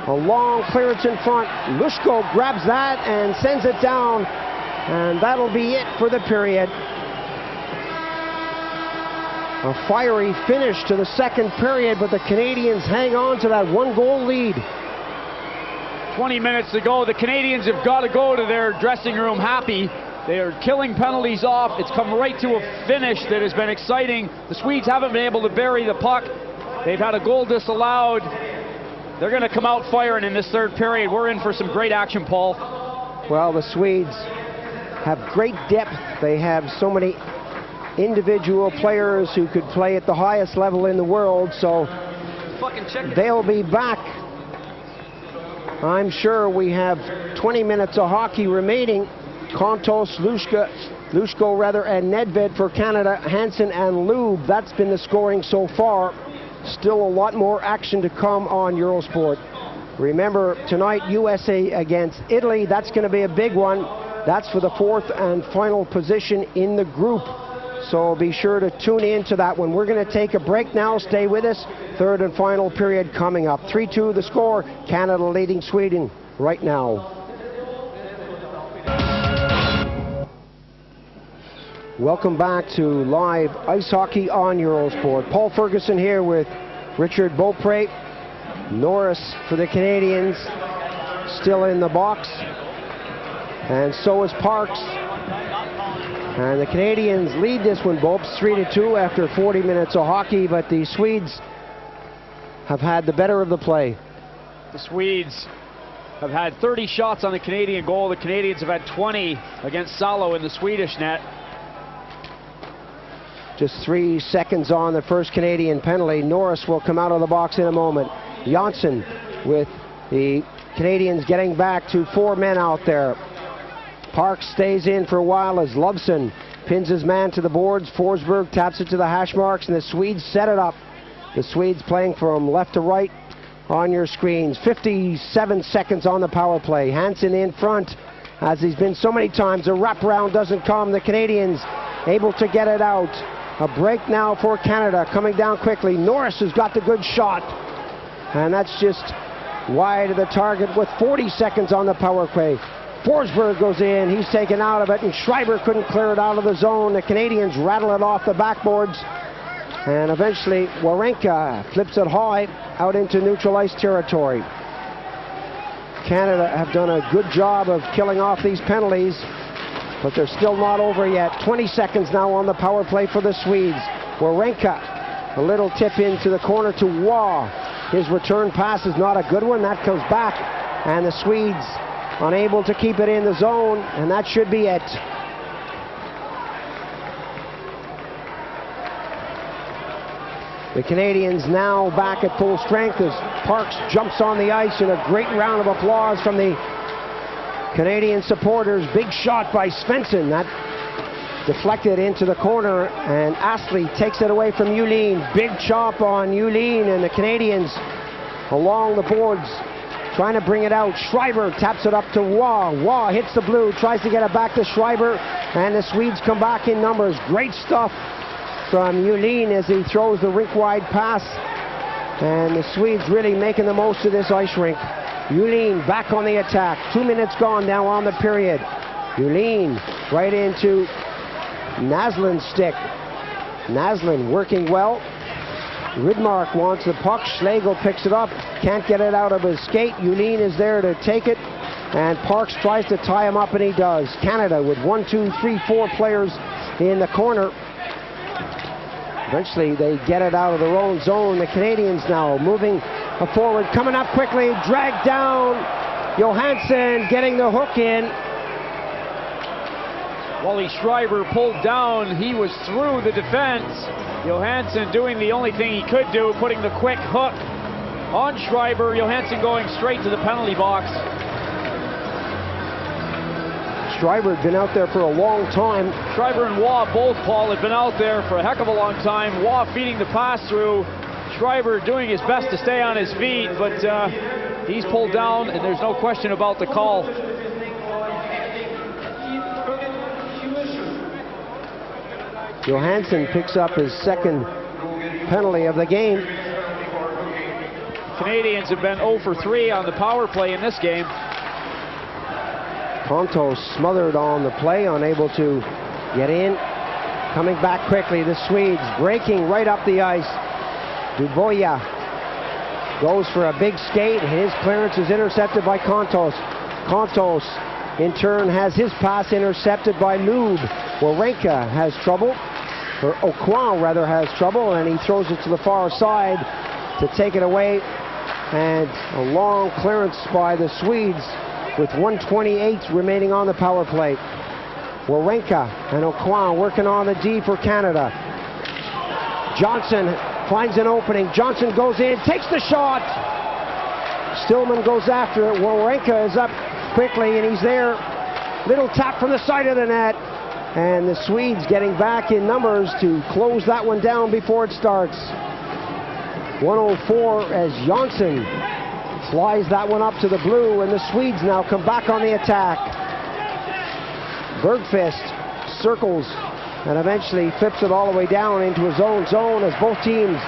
A long clearance in front. Lushko grabs that and sends it down. And that'll be it for the period. A fiery finish to the second period, but the Canadians hang on to that 1-goal lead. 20 minutes to go. The Canadians have got to go to their dressing room happy. They are killing penalties off. It's come right to a finish that has been exciting. The Swedes haven't been able to bury the puck. They've had a goal disallowed. They're going to come out firing in this third period. We're in for some great action, Paul. Well, the Swedes have great depth. They have so many individual players who could play at the highest level in the world, so they'll be back. I'm sure we have 20 minutes of hockey remaining. Kontos, Lushko and Nedved for Canada, Hansen and Lube. That's been the scoring so far. Still a lot more action to come on Eurosport. Remember, tonight, USA against Italy. That's going to be a big one. That's for the 4th and final position in the group. So be sure to tune in to that one. We're going to take a break now. Stay with us. Third and final period coming up. 3-2 the score. Canada leading Sweden right now. Welcome back to live ice hockey on Eurosport. Paul Ferguson here with Richard Beaupre. Norris for the Canadians still in the box. And so is Parks. And the Canadians lead this one, Bobs, 3-2 after 40 minutes of hockey, but the Swedes have had the better of the play. The Swedes have had 30 shots on the Canadian goal. The Canadians have had 20 against Salo in the Swedish net. Just 3 seconds on the first Canadian penalty. Norris will come out of the box in a moment. Janssen with the Canadians getting back to 4 men out there. Parks stays in for a while as Loveson pins his man to the boards. Forsberg taps it to the hash marks, and the Swedes set it up. The Swedes playing from left to right on your screens. 57 seconds on the power play. Hansen in front, as he's been so many times. A wraparound doesn't come. The Canadians able to get it out. A break now for Canada, coming down quickly. Norris has got the good shot, and that's just wide of the target with 40 seconds on the power play. Forsberg goes in, he's taken out of it, and Schreiber couldn't clear it out of the zone. The Canadians rattle it off the backboards, and eventually Warenka flips it high out into neutral ice territory. Canada have done a good job of killing off these penalties, but they're still not over yet. 20 seconds now on the power play for the Swedes. Warenka, a little tip into the corner to Waugh. His return pass is not a good one. That comes back, and the Swedes unable to keep it in the zone, and that should be it. The Canadians now back at full strength as Parks jumps on the ice, and a great round of applause from the Canadian supporters. Big shot by Svensson. That deflected into the corner, and Astley takes it away from Yulin. Big chop on Yulin, and the Canadians along the boards trying to bring it out. Schreiber taps it up to Waugh. Waugh hits the blue, tries to get it back to Schreiber, and the Swedes come back in numbers. Great stuff from Yulin as he throws the rink-wide pass, and the Swedes really making the most of this ice rink. Yulin back on the attack. 2 minutes gone now on the period. Yulin right into Naslin's stick. Naslin working well. Ridmark wants the puck. Schlegel picks it up. Can't get it out of his skate. Yulin is there to take it, and Parks tries to tie him up, and he does. Canada with 1, 2, 3, 4 players in the corner. Eventually they get it out of their own zone. The Canadians now moving forward, coming up quickly, dragged down. Johansson getting the hook in. Wally Schreiber pulled down. He was through the defense. Johansson doing the only thing he could do, putting the quick hook on Schreiber. Johansson going straight to the penalty box. Schreiber had been out there for a long time. Schreiber and Waugh both, Paul, had been out there for a heck of a long time. Waugh feeding the pass through. Schreiber doing his best to stay on his feet, but he's pulled down, and there's no question about the call. Johansson picks up his second penalty of the game. Canadians have been 0 for 3 on the power play in this game. Kontos smothered on the play, unable to get in. Coming back quickly, the Swedes breaking right up the ice. Duboya goes for a big skate. His clearance is intercepted by Kontos. Kontos, in turn, has his pass intercepted by Lube. Warenka has trouble, or Aucoin rather has trouble, and he throws it to the far side to take it away. And a long clearance by the Swedes with 1:28 remaining on the power play. Warenka and Aucoin working on the D for Canada. Johnson finds an opening. Johnson goes in, takes the shot. Stillman goes after it. Warenka is up quickly, and he's there. Little tap from the side of the net. And the Swedes getting back in numbers to close that one down before it starts. 1:04 as Janssen flies that one up to the blue, and the Swedes now come back on the attack. Bergqvist circles and eventually flips it all the way down into his own zone as both teams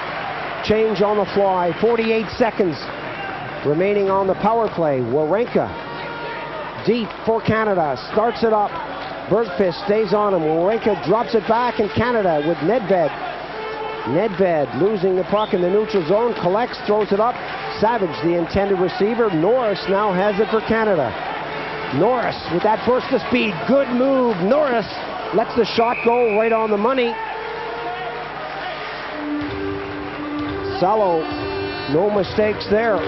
change on the fly. 48 seconds remaining on the power play. Warenka deep for Canada, starts it up. Bergqvist stays on him. Warenka drops it back, and Canada with Nedved. Nedved losing the puck in the neutral zone, collects, throws it up. Savage, the intended receiver. Norris now has it for Canada. Norris with that burst of speed. Good move. Norris lets the shot go right on the money. Salo, no mistakes there.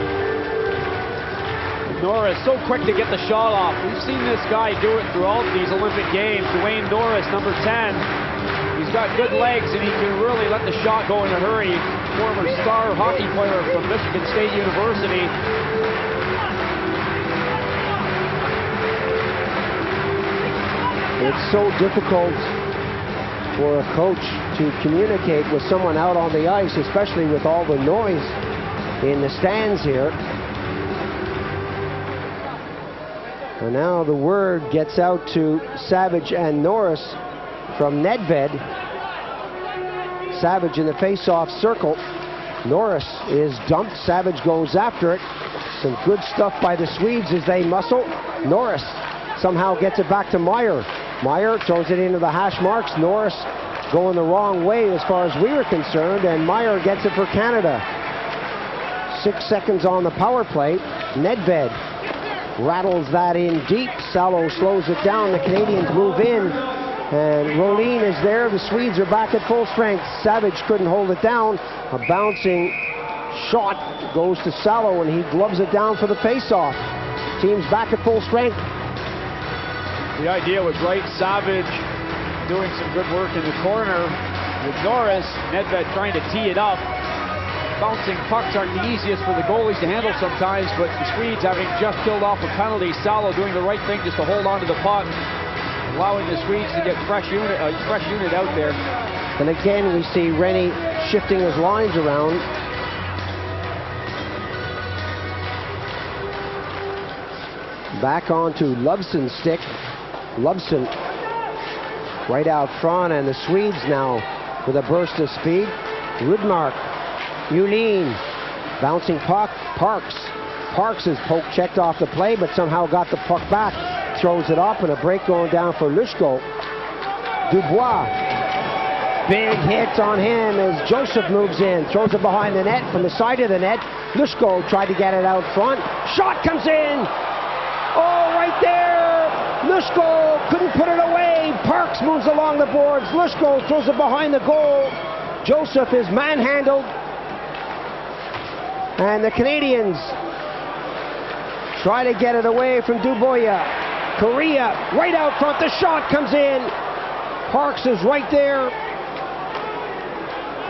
Norris so quick to get the shot off. We've seen this guy do it throughout these Olympic Games. Dwayne Norris, number 10. He's got good legs and he can really let the shot go in a hurry. Former star hockey player from Michigan State University. It's so difficult for a coach to communicate with someone out on the ice, especially with all the noise in the stands here. And now the word gets out to Savage and Norris from Nedved. Savage in the face-off circle. Norris is dumped. Savage goes after it. Some good stuff by the Swedes as they muscle. Norris somehow gets it back to Meyer. Meyer throws it into the hash marks. Norris going the wrong way as far as we were concerned, and Meyer gets it for Canada. 6 seconds on the power play. Nedved rattles that in deep. Salo slows it down. The Canadians move in, and Rolin is there. The Swedes are back at full strength. Savage couldn't hold it down. A bouncing shot goes to Salo, and he gloves it down for the face-off. Team's back at full strength. The idea was right. Savage doing some good work in the corner with Norris. Nedved trying to tee it up. Bouncing pucks aren't the easiest for the goalies to handle sometimes, but the Swedes, having just killed off a penalty, Salo doing the right thing just to hold on to the puck, allowing the Swedes to get fresh unit out there. And again, we see Rennie shifting his lines around. Back onto Lovson's stick. Lovson right out front, and the Swedes now with a burst of speed. Rudmark, Yulin, bouncing puck. Parks is poke checked off the play, but somehow got the puck back. Throws it up, and a break going down for Lushko. Dubois, big hit on him as Joseph moves in. Throws it behind the net from the side of the net. Lushko tried to get it out front. Shot comes in. Oh, right there. Lushko couldn't put it away. Parks moves along the boards. Lushko throws it behind the goal. Joseph is manhandled. And the Canadians try to get it away from Dubois. Correa right out front. The shot comes in. Parks is right there.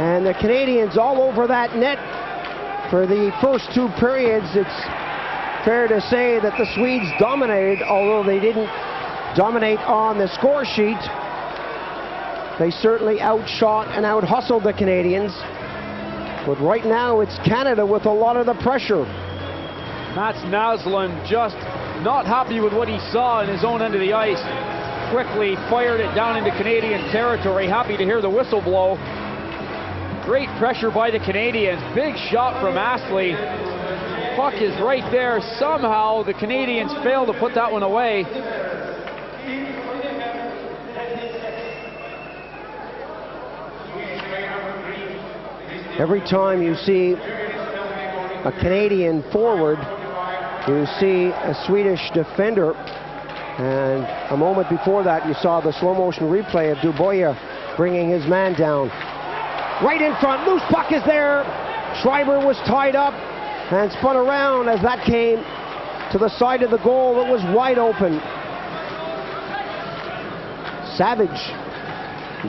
And the Canadians all over that net for the first 2 periods. It's fair to say that the Swedes dominated, although they didn't dominate on the score sheet. They certainly outshot and out-hustled the Canadians. But right now, it's Canada with a lot of the pressure. Mats Naslund just not happy with what he saw in his own end of the ice. Quickly fired it down into Canadian territory. Happy to hear the whistle blow. Great pressure by the Canadians. Big shot from Astley. Puck is right there. Somehow the Canadians fail to put that one away. Every time you see a Canadian forward, you see a Swedish defender. And a moment before that, you saw the slow motion replay of Dubois bringing his man down. Right in front, loose puck is there. Schreiber was tied up and spun around as that came to the side of the goal. It was wide open. Savage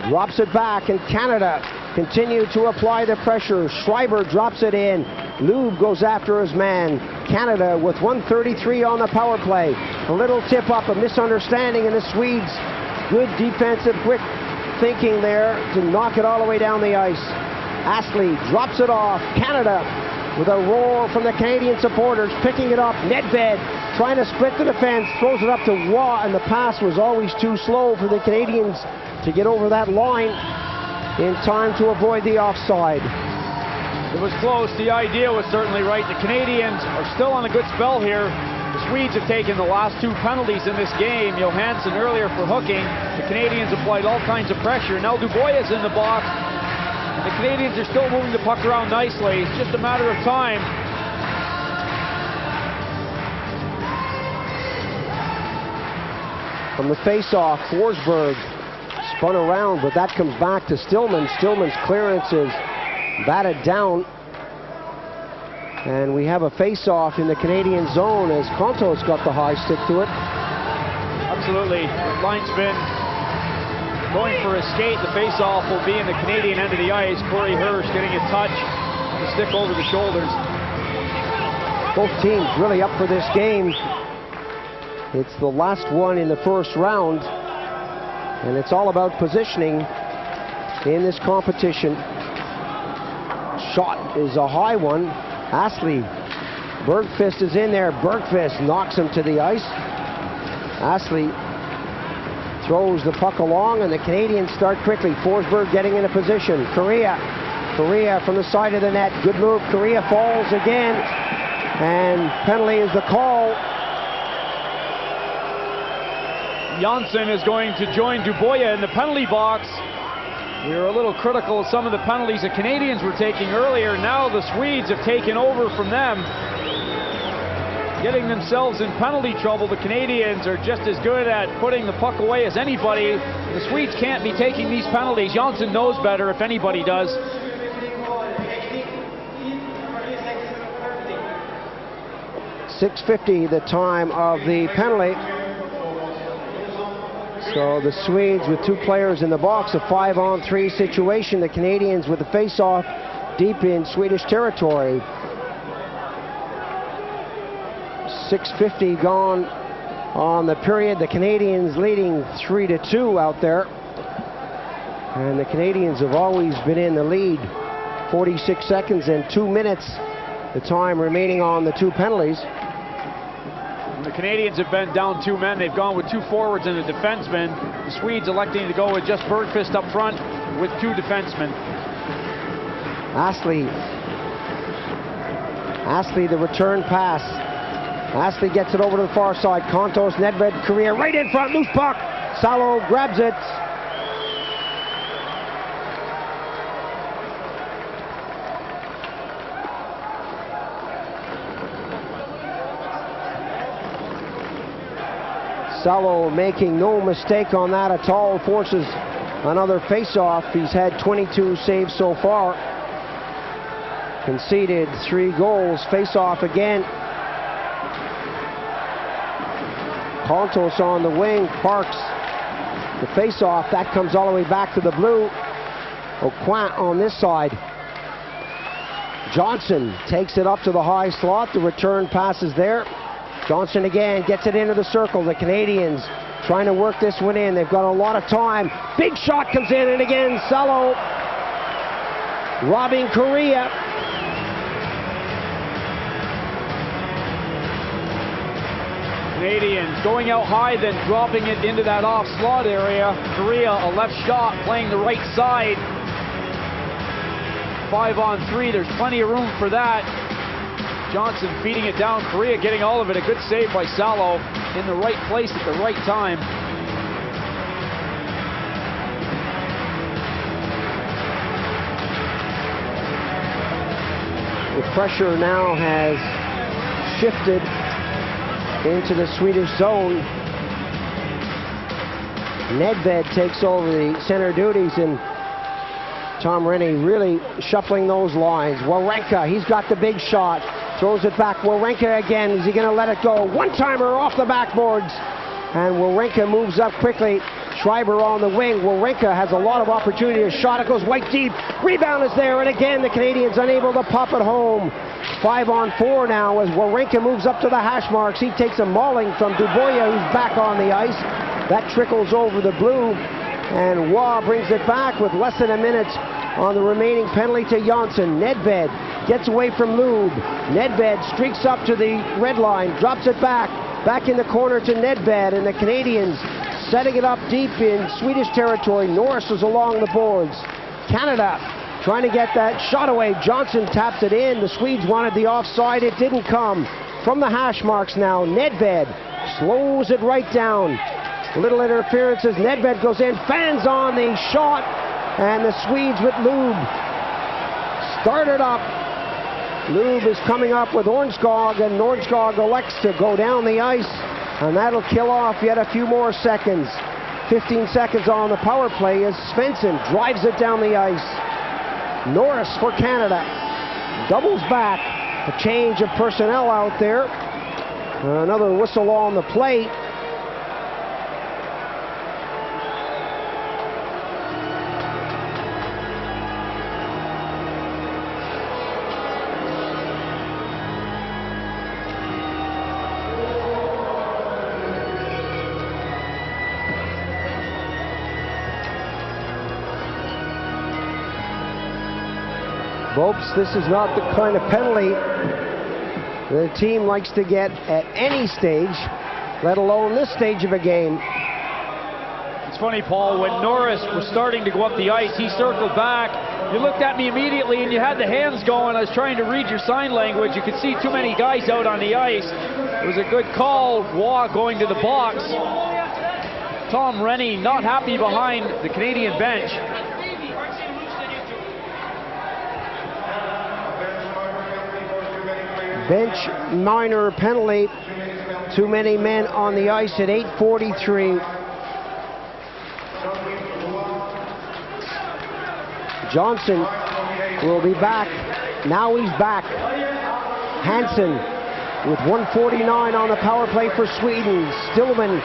drops it back, and Canada continue to apply the pressure. Schreiber drops it in. Lube goes after his man. Canada with 1:33 on the power play. A little tip up, a misunderstanding in the Swedes. Good defensive quick thinking there to knock it all the way down the ice. Astley drops it off. Canada with a roar from the Canadian supporters, picking it up. Nedved trying to split the defense, throws it up to Waugh, and the pass was always too slow for the Canadians to get over that line in time to avoid the offside. It was close. The idea was certainly right. The Canadians are still on a good spell here. The Swedes have taken the last 2 penalties in this game. Johansson earlier for hooking. The Canadians applied all kinds of pressure. Now Dubois is in the box. The Canadians are still moving the puck around nicely. It's just a matter of time. From the face-off, Forsberg spun around, but that comes back to Stillman. Stillman's clearance is batted down. And we have a face-off in the Canadian zone as Contos got the high stick to it. Absolutely. Line spin. Going for a skate. The face-off will be in the Canadian end of the ice. Corey Hirsch getting a touch. The stick over the shoulders. Both teams really up for this game. It's the last one in the first round. And it's all about positioning in this competition. Shot is a high one. Astley, Bergqvist is in there. Bergqvist knocks him to the ice. Astley throws the puck along, and the Canadians start quickly. Forsberg getting in a position. Correa from the side of the net. Good move. Correa falls again, and penalty is the call. Janssen is going to join Dubois in the penalty box. We were a little critical of some of the penalties the Canadians were taking earlier. Now the Swedes have taken over from them, getting themselves in penalty trouble. The Canadians are just as good at putting the puck away as anybody. The Swedes can't be taking these penalties. Janssen knows better if anybody does. .650 the time of the penalty. So the Swedes with two players in the box, a 5-on-3 situation. The Canadians with the face-off deep in Swedish territory. 6:50 gone on the period. The Canadians leading 3-2 out there. And the Canadians have always been in the lead. 46 seconds and 2 minutes the time remaining on the two penalties. The Canadians have been down two men. They've gone with two forwards and a defenseman. The Swedes electing to go with just Bergqvist up front with two defensemen. Astley, the return pass. Astley gets it over to the far side. Contos, Nedved, Correa right in front, loose puck. Salo grabs it. Salo making no mistake on that at all, forces another face-off. He's had 22 saves so far. Conceded 3 goals. Face-off again. Contos on the wing, Parks the face-off. That comes all the way back to the blue. Aucoin on this side. Johnson takes it up to the high slot. The return pass is there. Johnson again gets it into the circle. The Canadians trying to work this one in. They've got a lot of time. Big shot comes in, and again Salo robbing Correa. Canadians going out high, then dropping it into that off slot area. Correa, a left shot, playing the right side. 5-on-3, there's plenty of room for that. Johnson feeding it down, Correa getting all of it. A good save by Salo in the right place at the right time. The pressure now has shifted into the Swedish zone. Nedved takes over the center duties, and Tom Rennie really shuffling those lines. Wawrinka, he's got the big shot. Throws it back. Wawrinka again. Is he going to let it go? One-timer off the backboards. And Wawrinka moves up quickly. Schreiber on the wing. Wawrinka has a lot of opportunity. A shot. It goes right deep. Rebound is there. And again, the Canadians unable to pop it home. 5-on-4 now as Wawrinka moves up to the hash marks. He takes a mauling from Dubois, who's back on the ice. That trickles over the blue. And Waugh brings it back with less than a minute on the remaining penalty to Janssen. Nedved gets away from Lube. Nedved streaks up to the red line, drops it back in the corner to Nedved, and the Canadians setting it up deep in Swedish territory. Norris is along the boards. Canada trying to get that shot away. Johnson taps it in. The Swedes wanted the offside. It didn't come. From the hash marks now, Nedved slows it right down. Little interferences. Nedved goes in, fans on the shot, and the Swedes with Lube started up. Lube is coming up with Ornskog, and Ornskog elects to go down the ice, and that'll kill off yet a few more seconds. 15 seconds on the power play as Svensson drives it down the ice. Norris for Canada doubles back. A change of personnel out there. Another whistle on the plate. Folks, this is not the kind of penalty the team likes to get at any stage, let alone this stage of a game. It's funny, Paul, when Norris was starting to go up the ice, he circled back. You looked at me immediately and you had the hands going. I was trying to read your sign language. You could see too many guys out on the ice. It was a good call, Waugh going to the box. Tom Rennie not happy behind the Canadian bench. Bench minor penalty. Too many men on the ice at 8:43. Johnson will be back. Now he's back. Hansen with 1:49 on the power play for Sweden. Stillman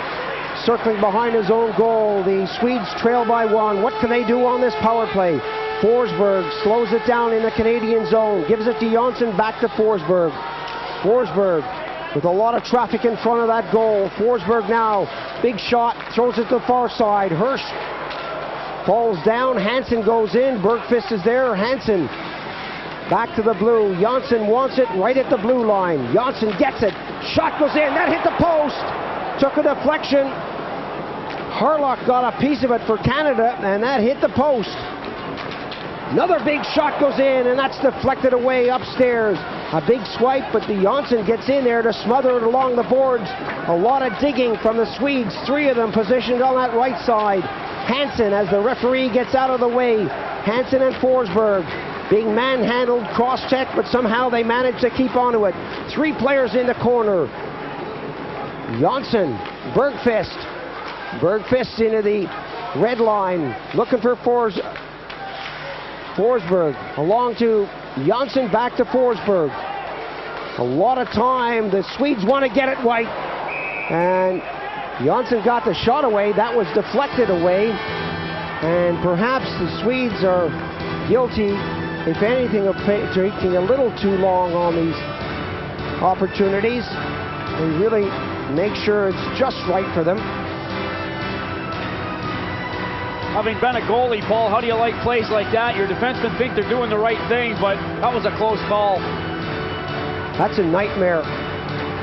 circling behind his own goal. The Swedes trail by 1. What can they do on this power play? Forsberg slows it down in the Canadian zone. Gives it to Johnson, back to Forsberg. Forsberg with a lot of traffic in front of that goal. Forsberg now, big shot, throws it to the far side. Hirsch falls down, Hansen goes in, Bergqvist is there, Hansen back to the blue. Johnson wants it right at the blue line. Johnson gets it, shot goes in, that hit the post, took a deflection. Harlock got a piece of it for Canada, and that hit the post. Another big shot goes in, and that's deflected away upstairs. A big swipe, but the Johnson gets in there to smother it along the boards. A lot of digging from the Swedes, 3 of them positioned on that right side. Hansen, as the referee gets out of the way. Hansen and Forsberg being manhandled, cross-check, but somehow they manage to keep onto it. 3 players in the corner. Johnson, Bergqvist. Bergqvist into the red line, looking for Forsberg. Along to Johnson, back to Forsberg. A lot of time. The Swedes want to get it right. And Johnson got the shot away. That was deflected away. And perhaps the Swedes are guilty, if anything, of taking a little too long on these opportunities. And really make sure it's just right for them. Having been a goalie, Paul, how do you like plays like that? Your defensemen think they're doing the right thing, but that was a close call. That's a nightmare,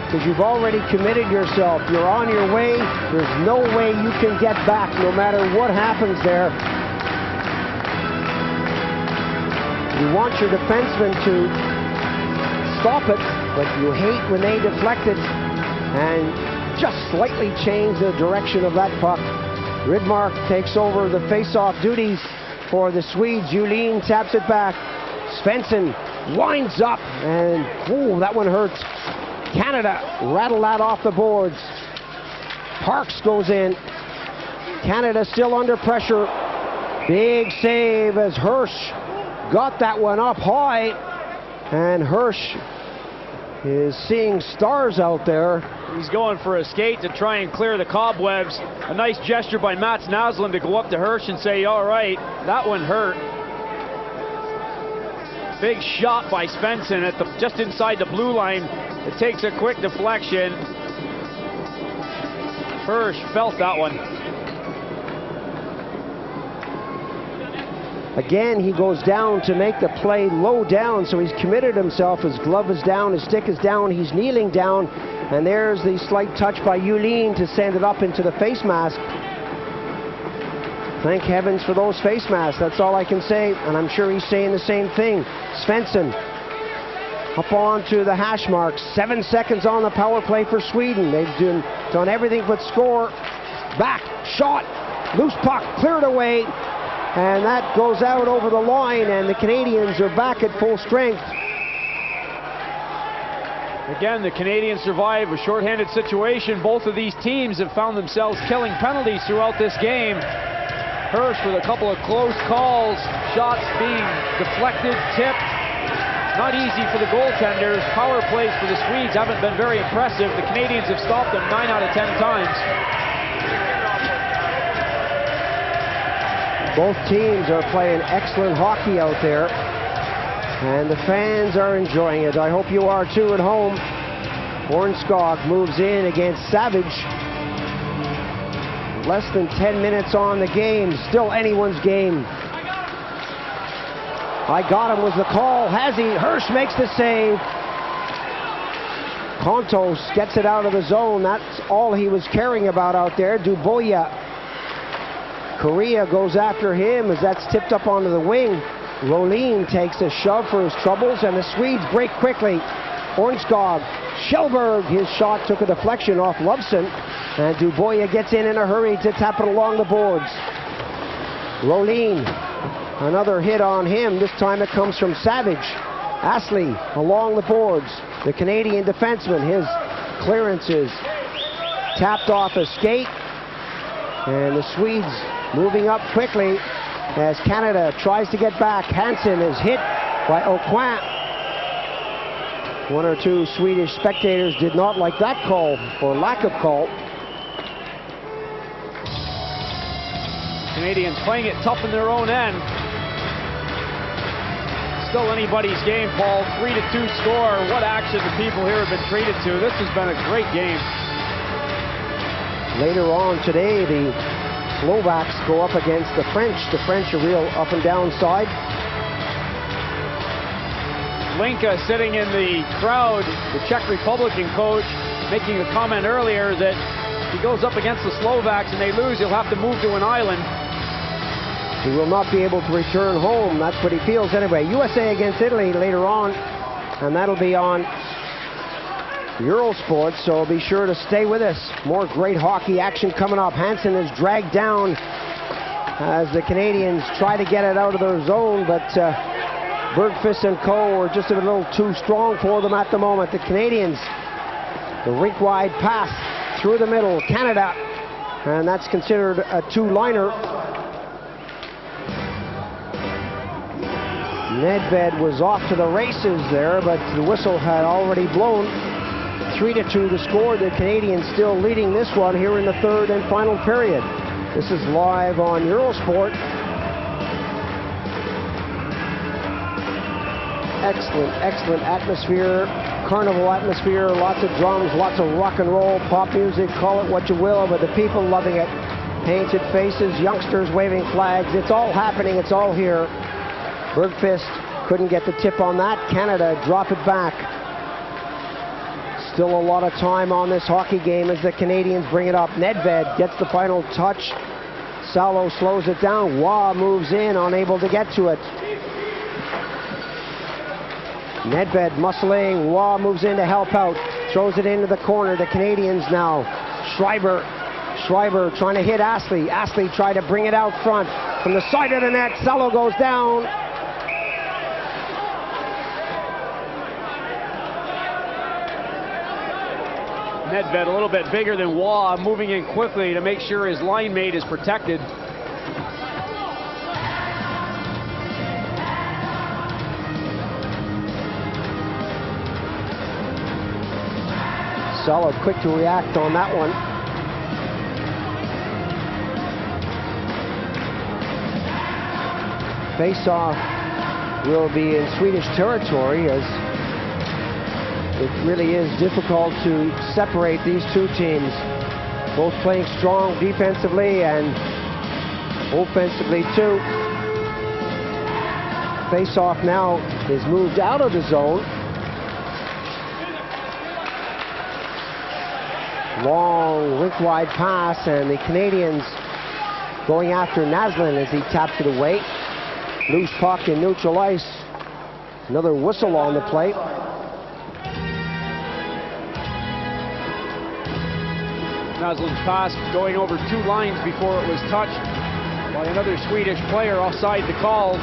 because you've already committed yourself. You're on your way. There's no way you can get back, no matter what happens there. You want your defenseman to stop it, but you hate when they deflect it and just slightly change the direction of that puck. Rydmark takes over the face-off duties for the Swedes. Julin taps it back. Svensson winds up, and ooh, that one hurts. Canada rattle that off the boards. Parks goes in. Canada still under pressure. Big save as Hirsch got that one up high, and Hirsch is seeing stars out there. He's going for a skate to try and clear the cobwebs. A nice gesture by Mats Naslund to go up to Hirsch and say, all right, that one hurt. Big shot by Svensson at just inside the blue line. It takes a quick deflection. Hirsch felt that one. Again, he goes down to make the play low down, so he's committed himself. His glove is down, his stick is down, he's kneeling down, and there's the slight touch by Julin to send it up into the face mask. Thank heavens for those face masks, that's all I can say, and I'm sure he's saying the same thing. Svensson up onto the hash mark. 7 seconds on the power play for Sweden. They've done everything but score. Back, shot, loose puck, cleared away. And that goes out over the line, and the Canadians are back at full strength. Again, the Canadians survive a shorthanded situation. Both of these teams have found themselves killing penalties throughout this game. Hirsch with a couple of close calls, shots being deflected, tipped. Not easy for the goaltenders. Power plays for the Swedes haven't been very impressive. The Canadians have stopped them 9 out of 10 times. Both teams are playing excellent hockey out there, and the fans are enjoying it. I hope you are too at home. Hornskog moves in against Savage. Less than 10 minutes on the game, still anyone's game. I got him was the call. Has he? Hirsch makes the save. Kontos gets it out of the zone. That's all he was caring about out there. Duboya. Correa goes after him as that's tipped up onto the wing. Rolin takes a shove for his troubles, and the Swedes break quickly. Hornskog. Kjellberg, his shot took a deflection off Loveson, and Duboya gets in a hurry to tap it along the boards. Rolin. Another hit on him. This time it comes from Savage. Astley along the boards. The Canadian defenseman, his clearances tapped off a skate. And the Swedes moving up quickly as Canada tries to get back. Hansen is hit by Aucoin. One or two Swedish spectators did not like that call, or lack of call. Canadians playing it tough in their own end. Still anybody's game, Paul. 3-2 score. What action the people here have been treated to. This has been a great game. Later on today, the Slovaks go up against the French. The French are real up and down side. Linka sitting in the crowd, the Czech Republican coach, making a comment earlier that if he goes up against the Slovaks and they lose, he'll have to move to an island. He will not be able to return home. That's what he feels anyway. USA against Italy later on, and that'll be on Eurosport, so be sure to stay with us. More great hockey action coming up. Hansen is dragged down as the Canadians try to get it out of their zone, but Bergqvist and co are just a little too strong for them at the moment. The Canadians, the rink-wide pass through the middle, Canada, and that's considered a two-liner. Nedved was off to the races there, but the whistle had already blown. 3-2 the score. The Canadians still leading this one here in the third and final period. This is live on Eurosport. Excellent, excellent atmosphere, carnival atmosphere, lots of drums, lots of rock and roll, pop music, call it what you will, but the people loving it. Painted faces, youngsters waving flags, it's all happening, it's all here. Bergqvist couldn't get the tip on that. Canada drop it back. Still a lot of time on this hockey game as the Canadians bring it up. Nedved gets the final touch. Salo slows it down. Waugh moves in, unable to get to it. Nedved muscling. Waugh moves in to help out. Throws it into the corner. The Canadians now. Schreiber trying to hit Astley. Astley tried to bring it out front. From the side of the net, Salo goes down. Nedved a little bit bigger than Waugh, moving in quickly to make sure his line mate is protected. Salo quick to react on that one. Face-off will be in Swedish territory, as it really is difficult to separate these two teams. Both playing strong defensively and offensively too. Face-off now is moved out of the zone. Long rink-wide pass, and the Canadians going after Naslund as he taps it away. Loose puck in neutral ice. Another whistle on the plate. Naslund's pass going over two lines before it was touched by another Swedish player offside the call.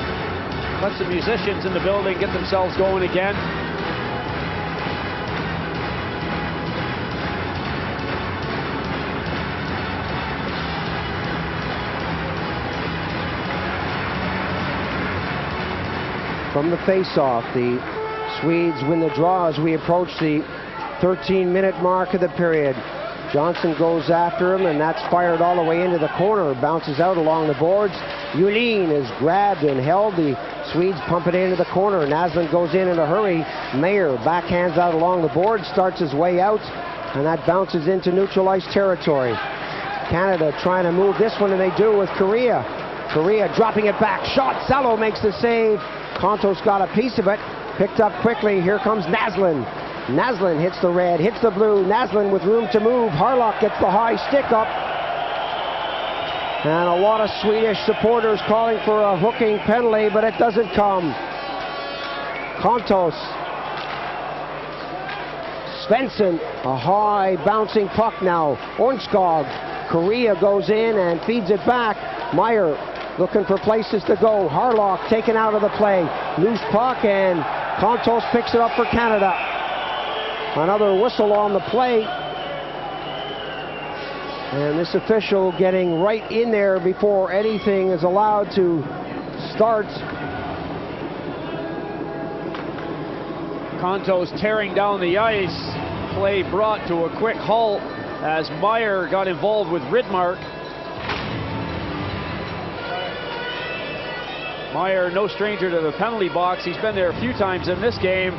Let some musicians in the building get themselves going again. from the face-off. The Swedes win the draw as we approach the 13-minute mark of the period. Johnson goes after him, and that's fired all the way into the corner. Bounces out along the boards. Julin is grabbed and held. The Swedes pump it into the corner. Naslund goes in a hurry. Mayer backhands out along the board, starts his way out, and that bounces into neutral ice territory. Canada trying to move this one, and they do with Correa. Correa dropping it back. Shot. Salo makes the save. Kontos got a piece of it. Picked up quickly. Here comes Naslund. Naslund hits the red, hits the blue. Naslund with room to move. Harlock gets the high stick up. And a lot of Swedish supporters calling for a hooking penalty, but it doesn't come. Kontos. Svensson, a high bouncing puck now. Ornskog. Correa goes in and feeds it back. Meyer looking for places to go. Harlock taken out of the play. Loose puck, and Kontos picks it up for Canada. Another whistle on the play. And this official getting right in there before anything is allowed to start. Kontos tearing down the ice. Play brought to a quick halt as Meyer got involved with Ridmark. Meyer, no stranger to the penalty box. He's been there a few times in this game.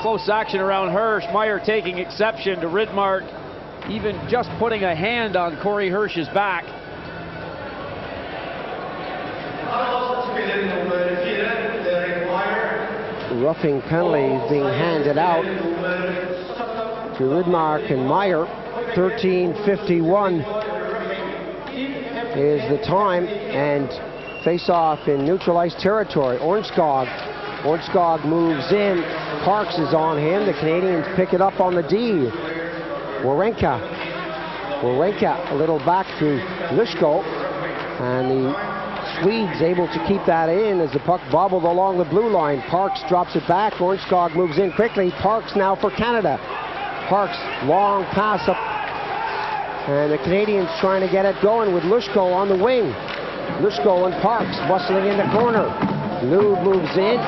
Close action around Hirsch. Meyer taking exception to Ridmark, even just putting a hand on Corey Hirsch's back. Roughing penalty being handed out to Ridmark and Meyer. 13:51 is the time, and face-off in neutral ice territory. Ornskog moves in. Parks is on him. The Canadians pick it up on the D. Warenka a little back to Lushko, and the Swedes able to keep that in as the puck bobbled along the blue line. Parks drops it back. Ornskog moves in quickly. Parks now for Canada. Parks, long pass up, and the Canadians trying to get it going with Lushko on the wing. Lushko and Parks bustling in the corner. Lube moves in.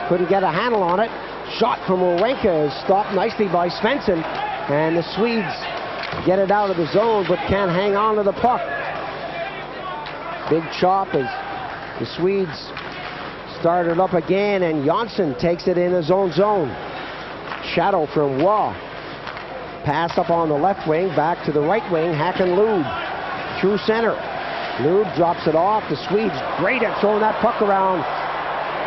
Couldn't get a handle on it. Shot from Warenka is stopped nicely by Svensson. And the Swedes get it out of the zone, but can't hang on to the puck. Big chop as the Swedes start it up again, and Jonsson takes it in his own zone. Shadow from Waugh. Pass up on the left wing, back to the right wing. Hacken Lube through center. Lube drops it off. The Swedes great at throwing that puck around.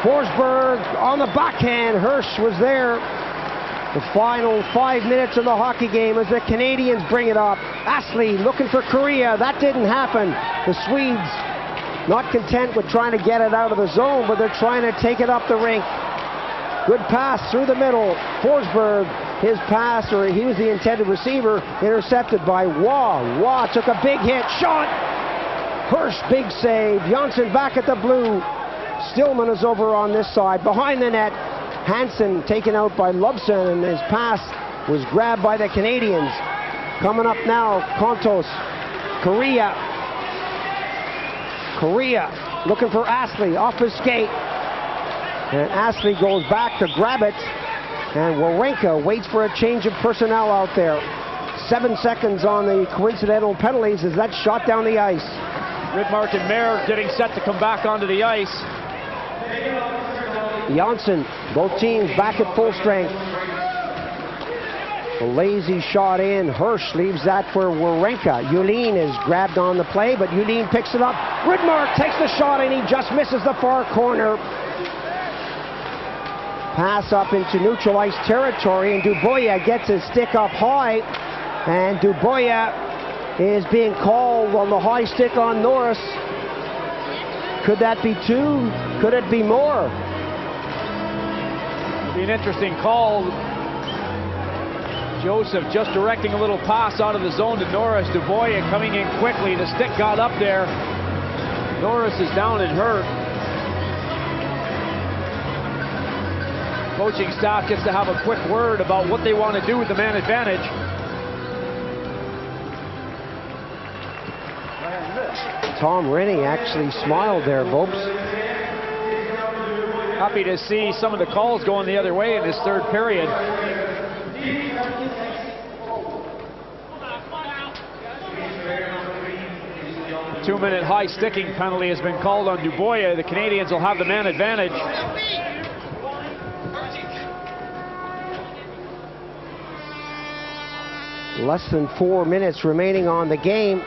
Forsberg on the backhand. Hirsch was there. The final 5 minutes of the hockey game as the Canadians bring it up. Astley looking for Correa. That didn't happen. The Swedes not content with trying to get it out of the zone, but they're trying to take it up the rink. Good pass through the middle. Forsberg, his pass, or he was the intended receiver, intercepted by Waugh. Waugh took a big hit. Shot! Hirsch, big save. Jonsson back at the blue. Stillman is over on this side. Behind the net, Hansen taken out by Lubson, and his pass was grabbed by the Canadians. Coming up now, Kontos. Correa looking for Astley off his skate. And Astley goes back to grab it. And Warenka waits for a change of personnel out there. 7 seconds on the coincidental penalties as that's shot down the ice. Ridmark and Mayer getting set to come back onto the ice. Jonsson, both teams back at full strength. A lazy shot in. Hirsch leaves that for Warenka. Julin is grabbed on the play, but Julin picks it up. Ridmark takes the shot, and he just misses the far corner. Pass up into neutral ice territory, and Dubois gets his stick up high, and Dubois is being called on the high stick on Norris. Could that be two? Could it be more? Be an interesting call. Joseph just directing a little pass out of the zone to Norris. Dubois coming in quickly. The stick got up there. Norris is down and hurt. Coaching staff gets to have a quick word about what they want to do with the man advantage. Tom Rennie actually smiled there, Bopes. Happy to see some of the calls going the other way in this third period. A 2-minute high sticking penalty has been called on Dubois. The Canadians will have the man advantage. Less than 4 minutes remaining on the game.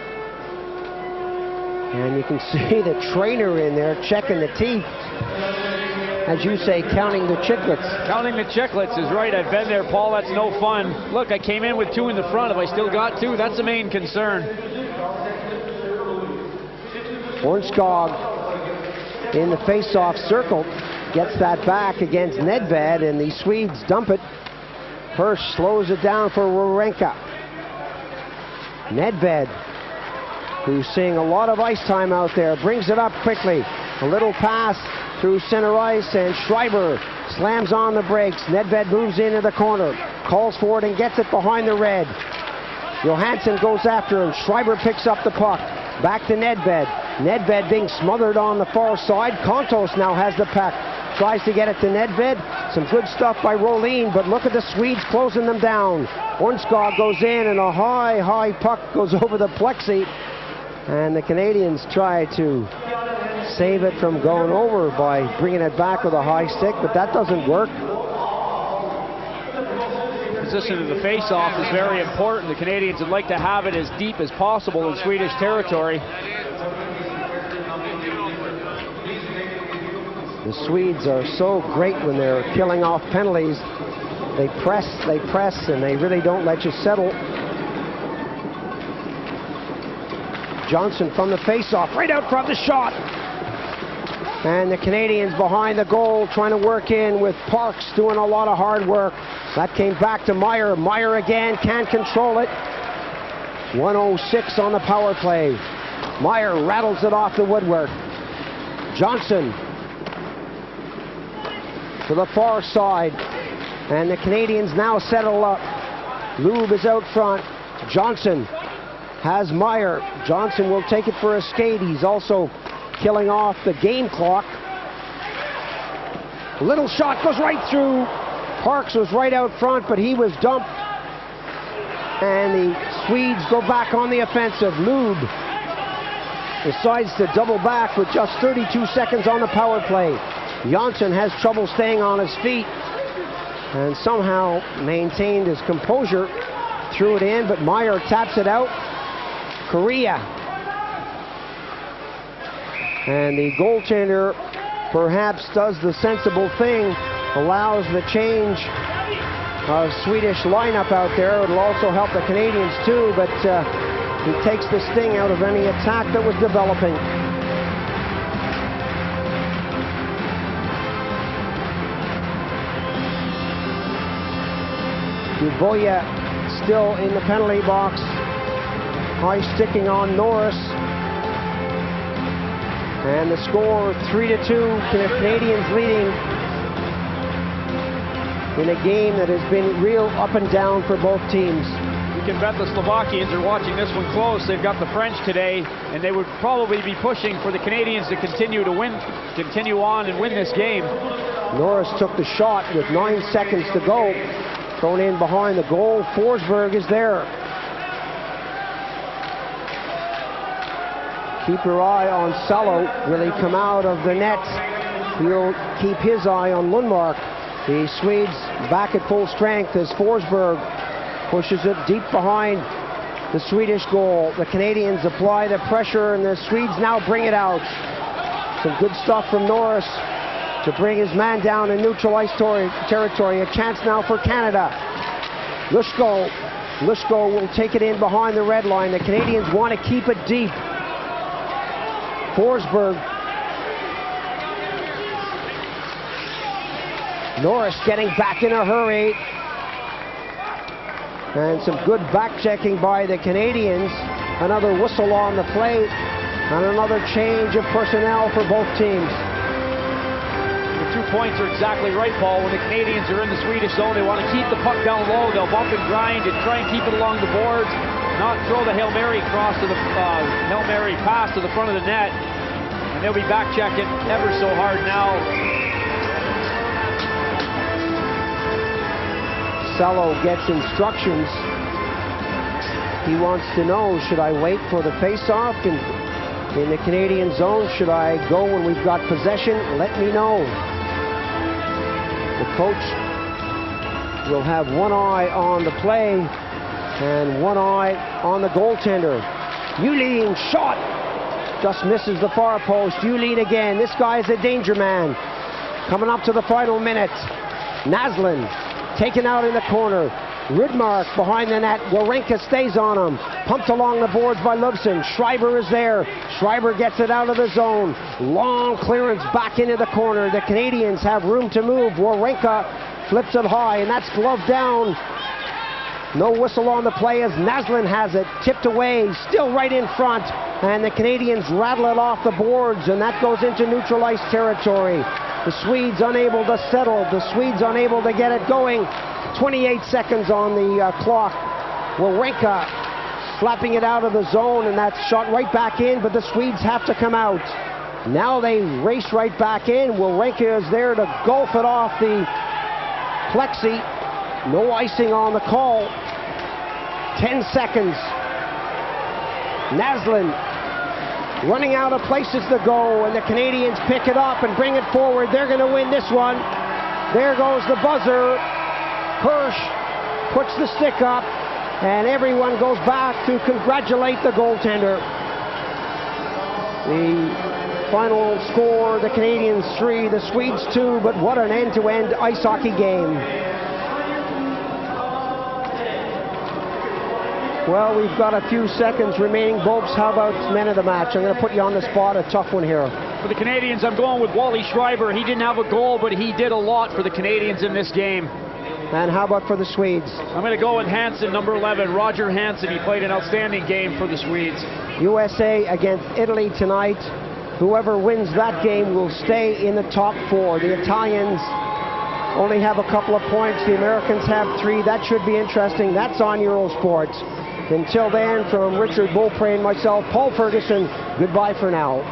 And you can see the trainer in there checking the teeth. As you say, counting the chiclets. Counting the chiclets is right. I've been there, Paul. That's no fun. Look, I came in with 2 in the front. Have I still got 2? That's the main concern. Ornskog in the face-off circle. Gets that back against Nedved, and the Swedes dump it. Hirsch slows it down for Wawrinka. Nedved, who's seeing a lot of ice time out there, brings it up quickly. A little pass through center ice, and Schreiber slams on the brakes. Nedved moves into the corner, calls for it and gets it behind the red. Johansson goes after him. Schreiber picks up the puck. Back to Nedved. Nedved being smothered on the far side. Kontos now has the puck. Tries to get it to Nedved. Some good stuff by Rolin, but look at the Swedes closing them down. Ornskog goes in, and a high puck goes over the plexi. And the Canadians try to save it from going over by bringing it back with a high stick, but that doesn't work. Position of the face-off is very important. The Canadians would like to have it as deep as possible in Swedish territory. The Swedes are so great when they're killing off penalties. They press, and they really don't let you settle. Johnson from the face-off, right out front, the shot. And the Canadians behind the goal trying to work in with Parks doing a lot of hard work. That came back to Meyer. Meyer again, can't control it. 1:06 on the power play. Meyer rattles it off the woodwork. Johnson to the far side. And the Canadians now settle up. Lube is out front. Johnson has Meyer. Johnson will take it for a skate. He's also killing off the game clock. Little shot goes right through. Parks was right out front, but he was dumped. And the Swedes go back on the offensive. Lube decides to double back with just 32 seconds on the power play. Johnson has trouble staying on his feet and somehow maintained his composure. Threw it in, but Meyer taps it out. Korea. And the goaltender perhaps does the sensible thing, allows the change of Swedish lineup out there. It'll also help the Canadians too, but he takes the sting out of any attack that was developing. Dubois still in the penalty box. High sticking on Norris. And the score 3-2, the Canadians leading in a game that has been real up and down for both teams. You can bet the Slovakians are watching this one close. They've got the French today, and they would probably be pushing for the Canadians to continue on and win this game. Norris took the shot with 9 seconds to go. Thrown in behind the goal. Forsberg is there. Keep your eye on Salo. Will he come out of the net? He'll keep his eye on Lundmark. The Swedes back at full strength as Forsberg pushes it deep behind the Swedish goal. The Canadians apply the pressure, and the Swedes now bring it out. Some good stuff from Norris to bring his man down in neutral ice territory. A chance now for Canada. Lushko will take it in behind the red line. The Canadians want to keep it deep. Forsberg. Norris getting back in a hurry. And some good back-checking by the Canadians. Another whistle on the plate. And another change of personnel for both teams. 2 points are exactly right, Paul. When the Canadians are in the Swedish zone, they want to keep the puck down low. They'll bump and grind and try and keep it along the boards, not throw the Hail Mary pass to the front of the net. And they'll be back checking ever so hard now. Marcelo gets instructions. He wants to know, should I wait for the face-off in the Canadian zone? Should I go when we've got possession? Let me know. The coach will have one eye on the play and one eye on the goaltender. Yulin shot. Just misses the far post. Yulin again. This guy is a danger man. Coming up to the final minute. Naslin taken out in the corner. Rudmark behind the net. Wawrinka stays on him. Pumped along the boards by Lubson. Schreiber is there. Schreiber gets it out of the zone. Long clearance back into the corner. The Canadians have room to move. Wawrinka flips it high, and that's gloved down. No whistle on the play as Naslin has it. Tipped away, still right in front. And the Canadians rattle it off the boards, and that goes into neutral ice territory. The Swedes unable to settle. The Swedes unable to get it going. 28 seconds on the clock. Wawrinka flapping it out of the zone, and that's shot right back in, but the Swedes have to come out. Now they race right back in. Wawrinka is there to golf it off the plexi. No icing on the call. 10 seconds. Naslin running out of places to go, and the Canadians pick it up and bring it forward. They're going to win this one. There goes the buzzer. Hirsch puts the stick up, and everyone goes back to congratulate the goaltender. The final score, the Canadians 3, the Swedes 2, but what an end-to-end ice hockey game. Well, we've got a few seconds remaining. Bobes, how about men of the match? I'm going to put you on the spot, a tough one here. For the Canadians, I'm going with Wally Schreiber. He didn't have a goal, but he did a lot for the Canadians in this game. And how about for the Swedes? I'm going to go with Hansen, number 11, Roger Hansen. He played an outstanding game for the Swedes. USA against Italy tonight. Whoever wins that game will stay in the top 4. The Italians only have a couple of points. The Americans have 3. That should be interesting. That's on Eurosport. Until then, from Richard Beaupre and myself, Paul Ferguson, goodbye for now.